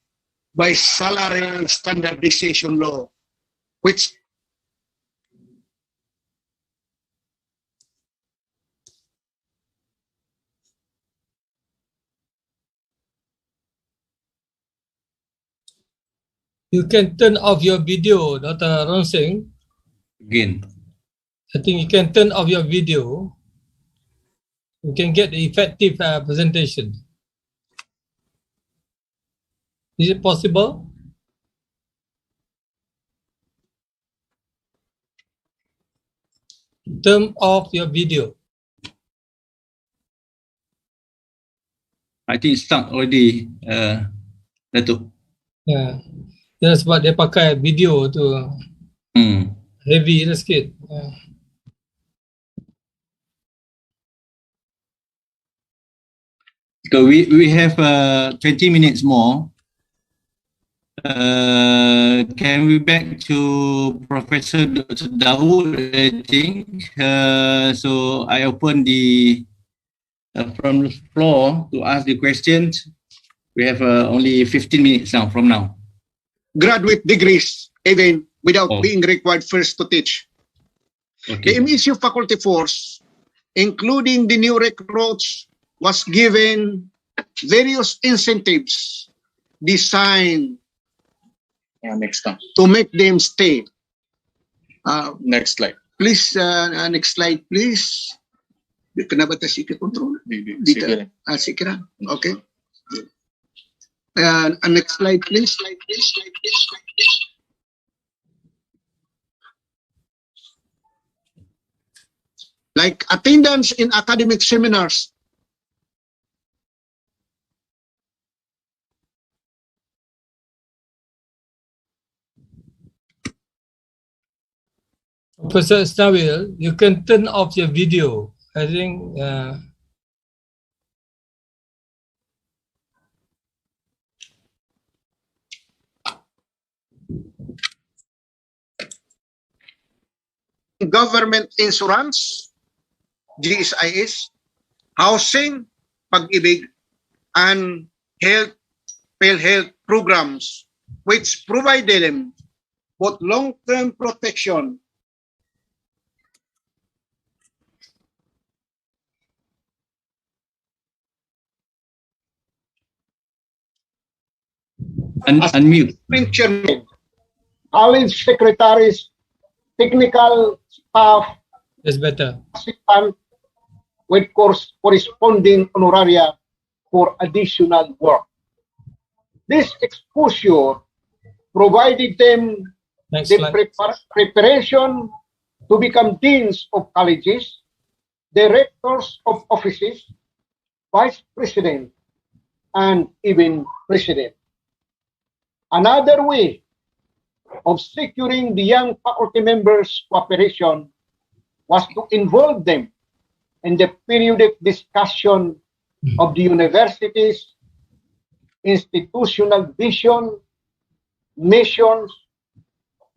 by salary standardization law, which You can turn off your video, Dr. Ronsing. Again. I think you can turn off your video. You can get the effective presentation. Is it possible? Turn off your video. I think it's stuck already, Datuk. Ya, yeah. Sebab dia pakai video tu heavy lah sikit. So we have 20 minutes more. Can we back to Professor Dr. Dawood, I think. So I open the from the floor to ask the questions. We have only 15 minutes now from now. Graduate degrees, even without being required first to teach. Okay. The MISU faculty force, including the new recruits, was given various incentives designed Next time. to make them stay. Next slide. Please, next slide, please. Kenapa tak sikit control? Dito. Sikit lang. Okay. Next slide, please. Like attendance in academic seminars. Professor ASNAWIL, you can turn off your video. I think Government insurance, GSIS, housing, pag-ibig, and health, PhilHealth programs, which provide them both long-term protection Unmute. chairman, college secretaries, technical staff, it's better. assistant with corresponding honoraria for additional work. This exposure provided them Next the slide. preparation to become deans of colleges, directors of offices, vice president, and even president. Another way of securing the young faculty members' cooperation was to involve them in the periodic discussion of the university's institutional vision, missions,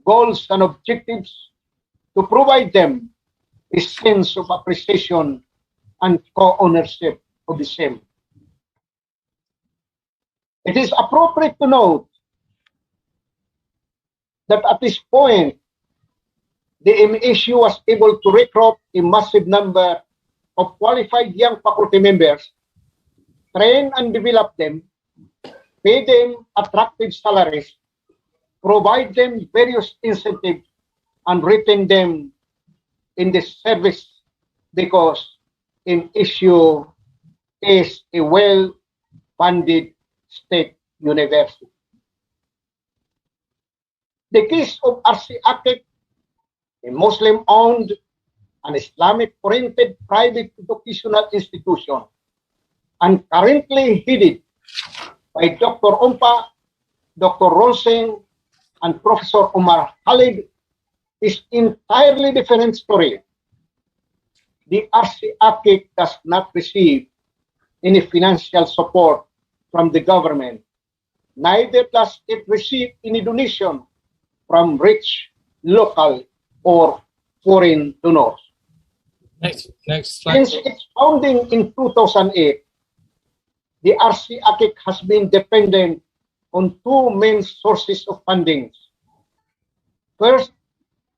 goals, and objectives to provide them a sense of appreciation and co-ownership of the same. It is appropriate to note that at this point, the MISU was able to recruit a massive number of qualified young faculty members, train and develop them, pay them attractive salaries, provide them various incentives, and retain them in the service because MISU is a well-funded state university. The case of RC-AKIC, a Muslim-owned and Islamic-oriented private educational institution, and currently headed by Dr. UMPA, Dr. RONSING, and Professor Omar Khalid, is entirely different story. The RC-AKIC does not receive any financial support from the government. Neither does it receive any donation from rich local or foreign donors. Next slide. Since its founding in 2008, the RC-AKIC has been dependent on two main sources of funding. First,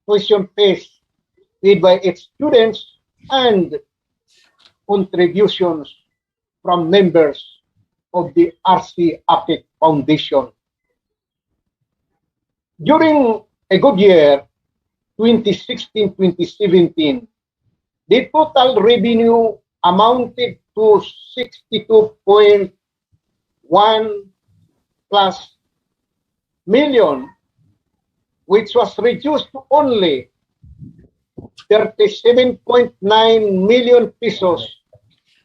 tuition fees paid by its students and contributions from members of the RC-AKIC Foundation. During a good year, 2016-2017, the total revenue amounted to 62.1 plus million, which was reduced to only 37.9 million pesos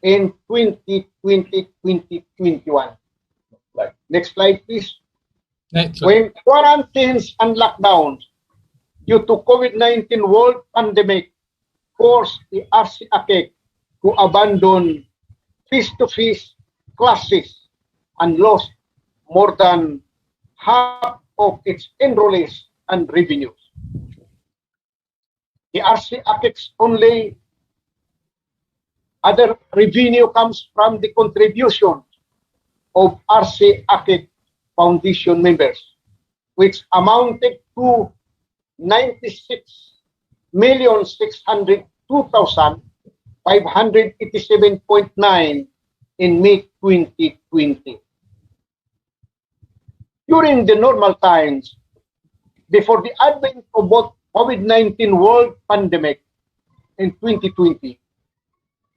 in 2020-2021. Next slide, please. Next slide. When quarantines and lockdowns due to COVID-19 world pandemic forced the RC-AKIC to abandon face-to-face classes and lost more than half of its enrollees and revenues. The RC-AKIC's only other revenue comes from the contribution of RC-AKIC Foundation members, which amounted to 96,602,587.9 in May 2020. During the normal times, before the advent of both COVID-19 world pandemic in 2020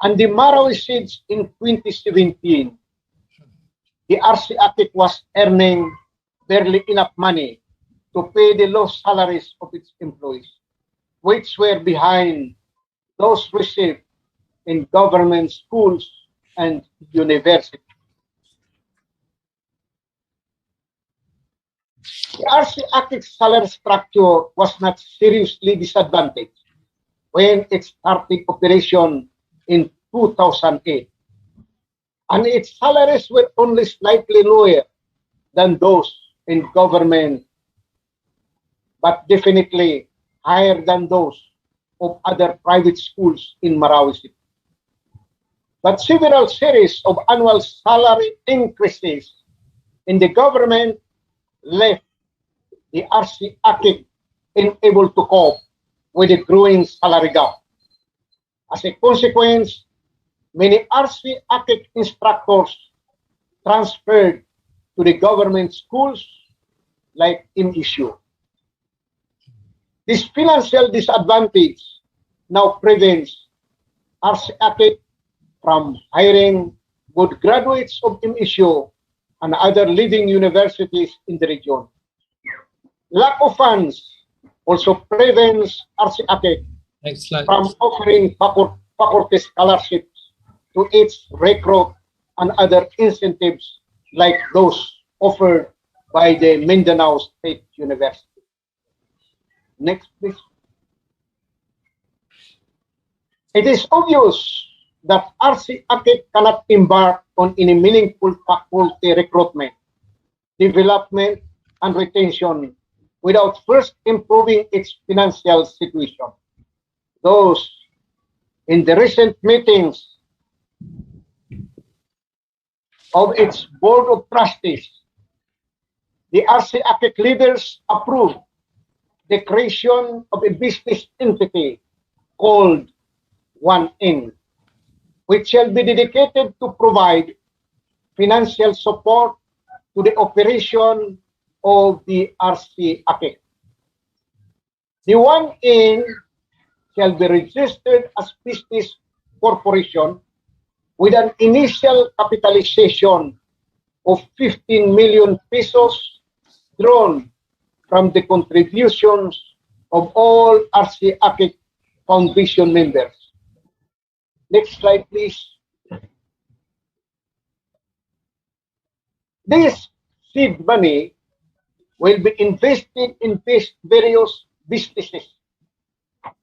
and the Marawi siege in 2017, the RC-AKIC was earning barely enough money to pay the low salaries of its employees, which were behind those received in government schools and universities. The RC-AKIC's salary structure was not seriously disadvantaged when it started operation in 2008, and its salaries were only slightly lower than those in government, but definitely higher than those of other private schools in Marawi City. But several series of annual salary increases in the government left the RC-AKIC unable to cope with the growing salary gap. As a consequence, many RC-AKIC instructors transferred to the government schools like MSU. This financial disadvantage now prevents RC-AKIC from hiring good graduates of MSU and other leading universities in the region. Lack of funds also prevents RC-AKIC from offering faculty scholarships to its recruit and other incentives like those offered by the Mindanao State University. Next, please. It is obvious that RC-AKIC cannot embark on any meaningful faculty recruitment, development, and retention without first improving its financial situation. Thus, in the recent meetings of its Board of Trustees, the RC-AKIC leaders approved the creation of a business entity called One Inc., which shall be dedicated to provide financial support to the operation of the RC-AKIC. The One Inc. shall be registered as business corporation with an initial capitalization of 15 million pesos drawn from the contributions of all RC-AKIC Foundation members. Next slide, please. This seed money will be invested in various businesses,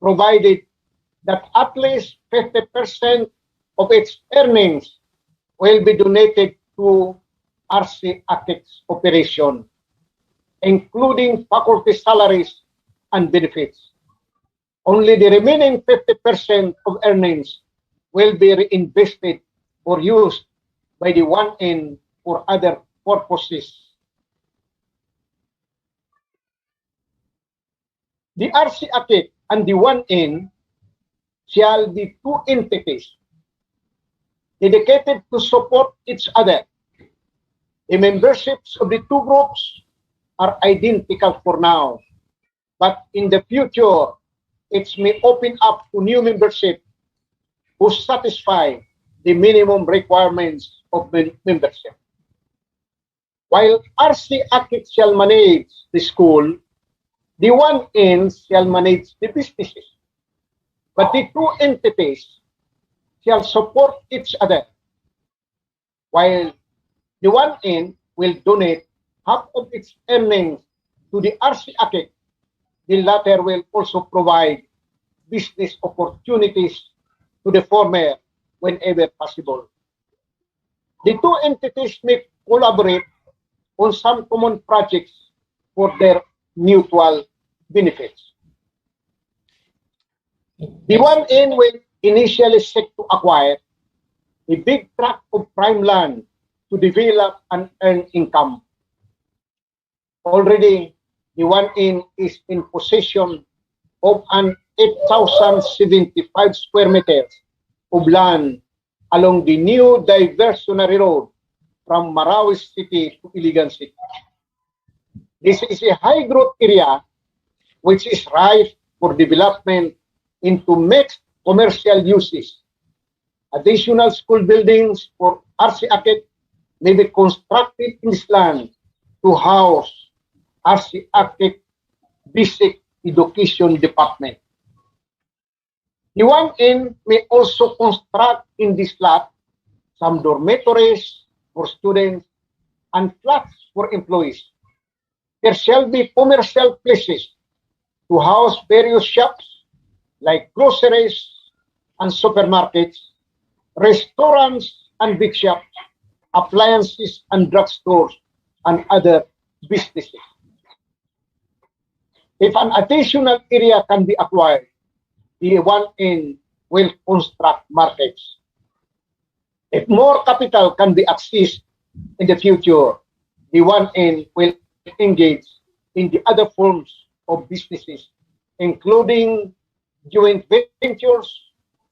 provided that at least 50% of its earnings will be donated to RC-AKIC's operation, including faculty salaries and benefits. Only the remaining 50% of earnings will be reinvested or used by the 1N for other purposes. The RC-AKIC and the 1N shall be two entities dedicated to support each other. The memberships of the two groups are identical for now, but in the future, it may open up to new membership who satisfy the minimum requirements of membership. While RC-AKIC shall manage the school, the 1N shall manage the businesses, but the two entities shall support each other, while the 1N will donate half of its earnings to the RC-AKIC. The latter will also provide business opportunities to the former whenever possible. The two entities may collaborate on some common projects for their mutual benefits. The 1N will initially seek to acquire a big tract of prime land to develop and earn income. Already, the 1N is in possession of an 8,075 square meters of land along the new diversionary road from Marawi City to Iligan City. This is a high-growth area which is ripe for development into mixed commercial uses. Additional school buildings for RC-AKIC may be constructed in this land to house RC-AKIC Basic Education Department. The 1N may also construct in this lot some dormitories for students and flats for employees. There shall be commercial places to house various shops like groceries and supermarkets, restaurants and big shops, appliances and drugstores, and other businesses. If an additional area can be acquired, the 1N will construct markets. If more capital can be accessed in the future, the 1N will engage in the other forms of businesses, including joint ventures,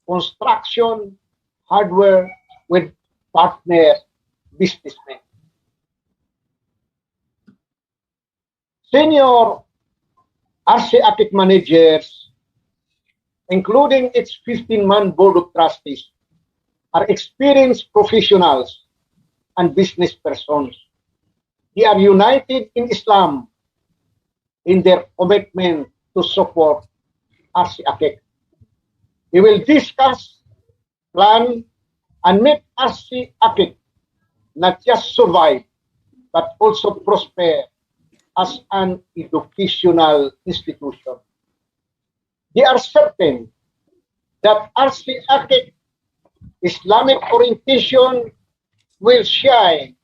construction, hardware with partner businessmen. Senior RC-AKIC managers, including its 15-man board of trustees, are experienced professionals and business persons. They are united in Islam in their commitment to support RC-AKIC. We will discuss, plan, and make RC-AKIC not just survive, but also prosper as an educational institution. They are certain that RC-AKIC Islamic orientation will shine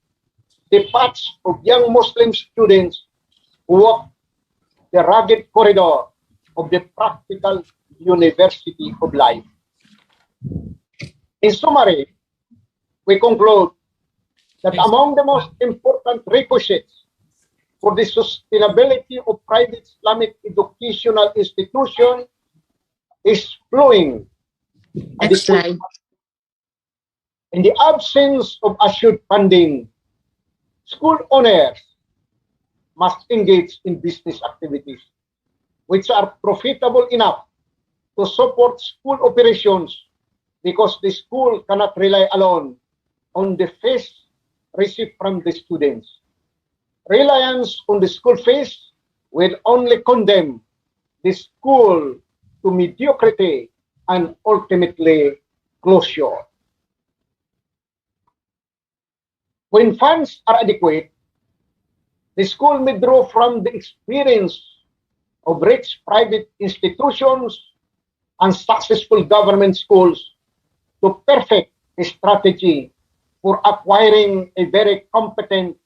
the paths of young Muslim students who walk the rugged corridor of the practical university of life. In summary, we conclude that among the most important requisites for the sustainability of private Islamic educational institution is flowing. Next slide. In the absence of assured funding, school owners must engage in business activities which are profitable enough to support school operations because the school cannot rely alone on the fees received from the students. Reliance on the school fees will only condemn the school to mediocrity and ultimately closure. When funds are adequate, the school may draw from the experience of rich private institutions and successful government schools to perfect a strategy for acquiring a very competent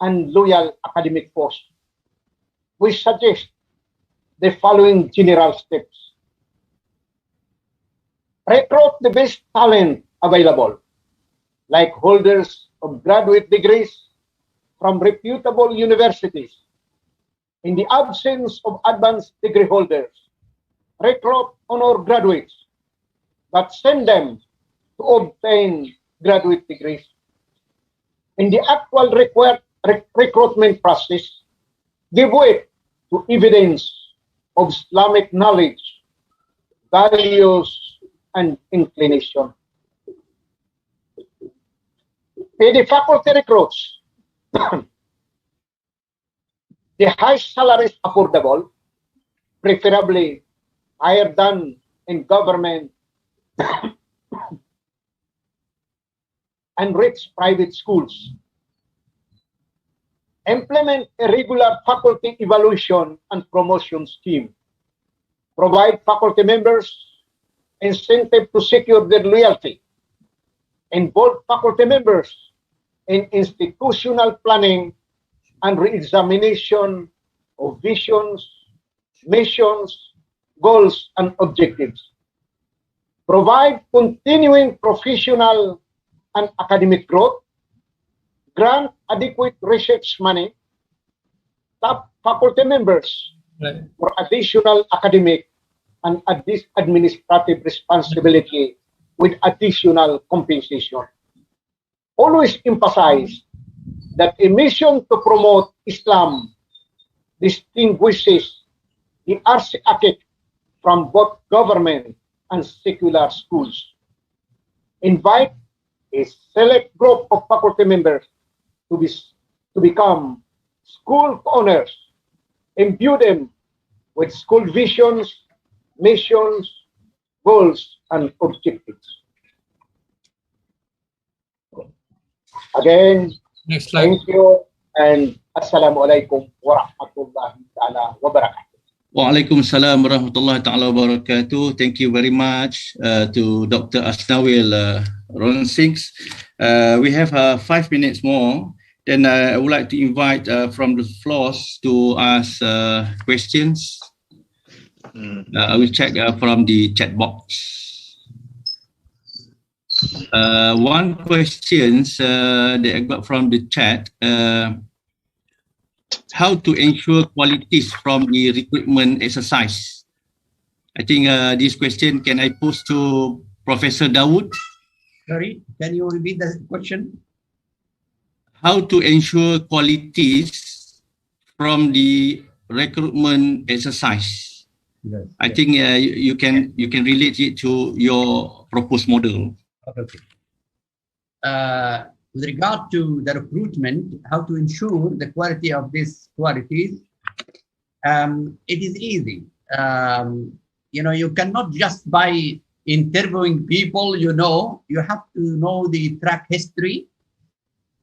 and loyal academic force. We suggest the following general steps. Recruit the best talent available, like holders of graduate degrees from reputable universities. In the absence of advanced degree holders, recruit honor graduates, but send them to obtain graduate degrees. In the actual required recruitment process, give weight to evidence of Islamic knowledge, values, and inclination. Pay the faculty recruits the high salaries affordable, preferably higher than in government and rich private schools. Implement a regular faculty evaluation and promotion scheme. Provide faculty members incentive to secure their loyalty. Involve faculty members in institutional planning and re-examination of visions, missions, goals, and objectives. Provide continuing professional and academic growth. Grant adequate research money. Tap faculty members for additional academic and administrative responsibility with additional compensation. Always emphasize that a mission to promote Islam distinguishes the RC-AKICFI from both government and secular schools. Invite a select group of faculty members to become school owners. Imbue them with school visions, missions, goals, and objectives. Again, Next slide. thank you and Assalamualaikum warahmatullahi ta'ala wabarakatuh. Waalaikumsalam warahmatullahi ta'ala wabarakatuh. Thank you very much to Dr. ASNAWIL RONSING. We have 5 minutes more. Then I would like to invite from the floors to ask questions. I will check from the chat box. One question that I got from the chat, how to ensure qualities from the recruitment exercise? I think this question can I pose to Professor Dawood? Sorry, can you repeat the question? How to ensure qualities from the recruitment exercise? Yes, I think you can relate it to your proposed model. okay. With regard to the recruitment, how to ensure the quality of these qualities, it is easy. You know, you cannot just by interviewing people, you have to know the track history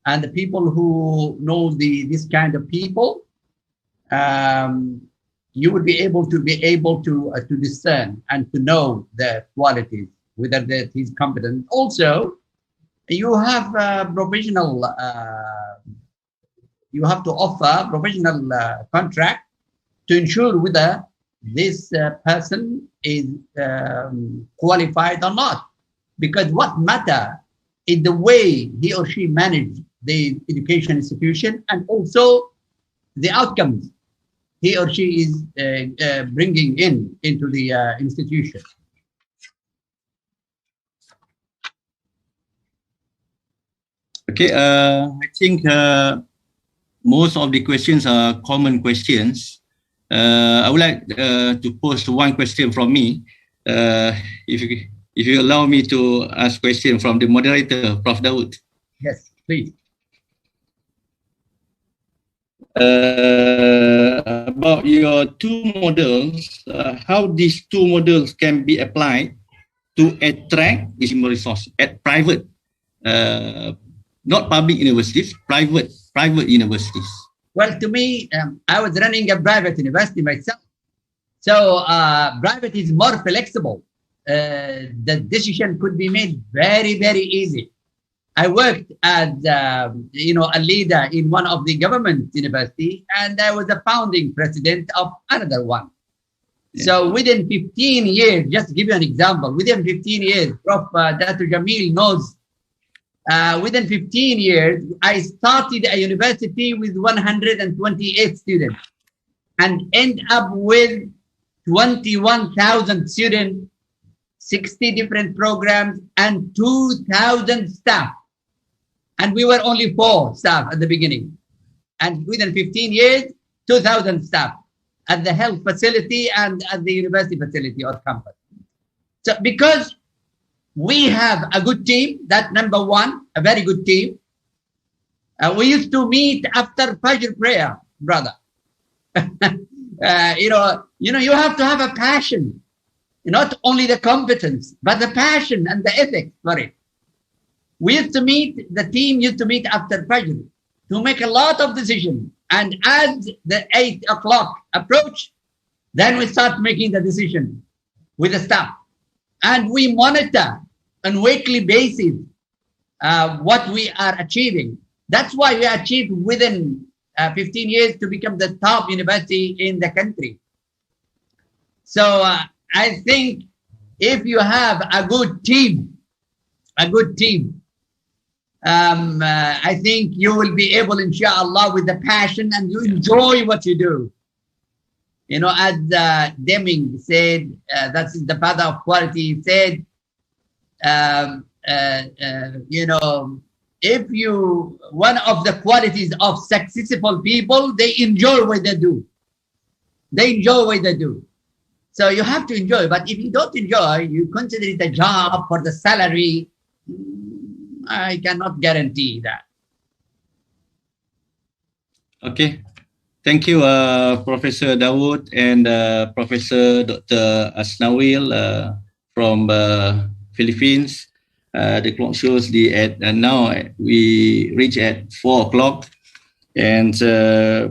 and the people who know this kind of people. You would be able to discern and to know the qualities, whether that he's competent. Also, you have provisional. You have to offer provisional contract to ensure whether this person is qualified or not. Because what matter is the way he or she managed the education institution and also the outcomes he or she is bringing into the institution. Okay, I think most of the questions are common questions. I would like to pose one question from me. If if you allow me to ask question from the moderator, Prof. Dawood. Yes, please. About your two models, how these two models can be applied to attract human resource at private, not public universities, private universities. Well, to me, I was running a private university myself. So private is more flexible. The decision could be made very, very easy. I worked as a leader in one of the government universities, and I was a founding president of another one. Yeah. So within 15 years, just to give you an example, within 15 years, Prof. Dr. Jamil knows, within 15 years, I started a university with 128 students and end up with 21,000 students, 60 different programs, and 2,000 staff. And we were only 4 staff at the beginning. And within 15 years, 2,000 staff at the health facility and at the university facility or campus. So because we have a good team, that's number one, a very good team. We used to meet after Fajr prayer, brother. You have to have a passion, not only the competence, but the passion and the ethics for it. The team used to meet after Fajr to make a lot of decisions. And as the 8 o'clock approach, then we start making the decision with the staff. And we monitor on weekly basis what we are achieving. That's why we achieved within 15 years to become the top university in the country. So I think if you have a good team, I think you will be able, inshallah, with the passion, and you enjoy what you do. As Deming said, that's the father of quality, said, one of the qualities of successful people, they enjoy what they do. So you have to enjoy, but if you don't enjoy, you consider it a job for the salary, I cannot guarantee that. Okay. Thank you, Professor Dawood and Professor Dr. ASNAWIL from Philippines. The clock shows now we reach at 4 o'clock. And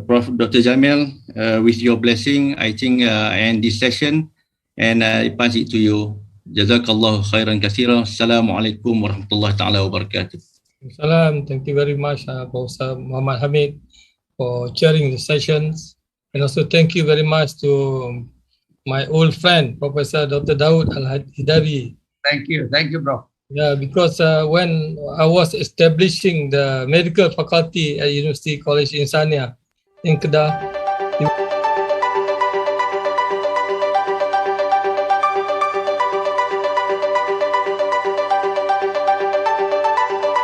Prof. Dr. Jamil, with your blessing, I think I end this session and I pass it to you. Jazakallah khairan katsira. Assalamualaikum warahmatullahi ta'ala wabarakatuh. Salam. Thank you very much, Professor Muhammad Hamid, for chairing the sessions. And also thank you very much to my old friend, Professor Dr. Dawood Al-HIDABI. Thank you, bro. Yeah, because when I was establishing the medical faculty at University College Insania in Kedah,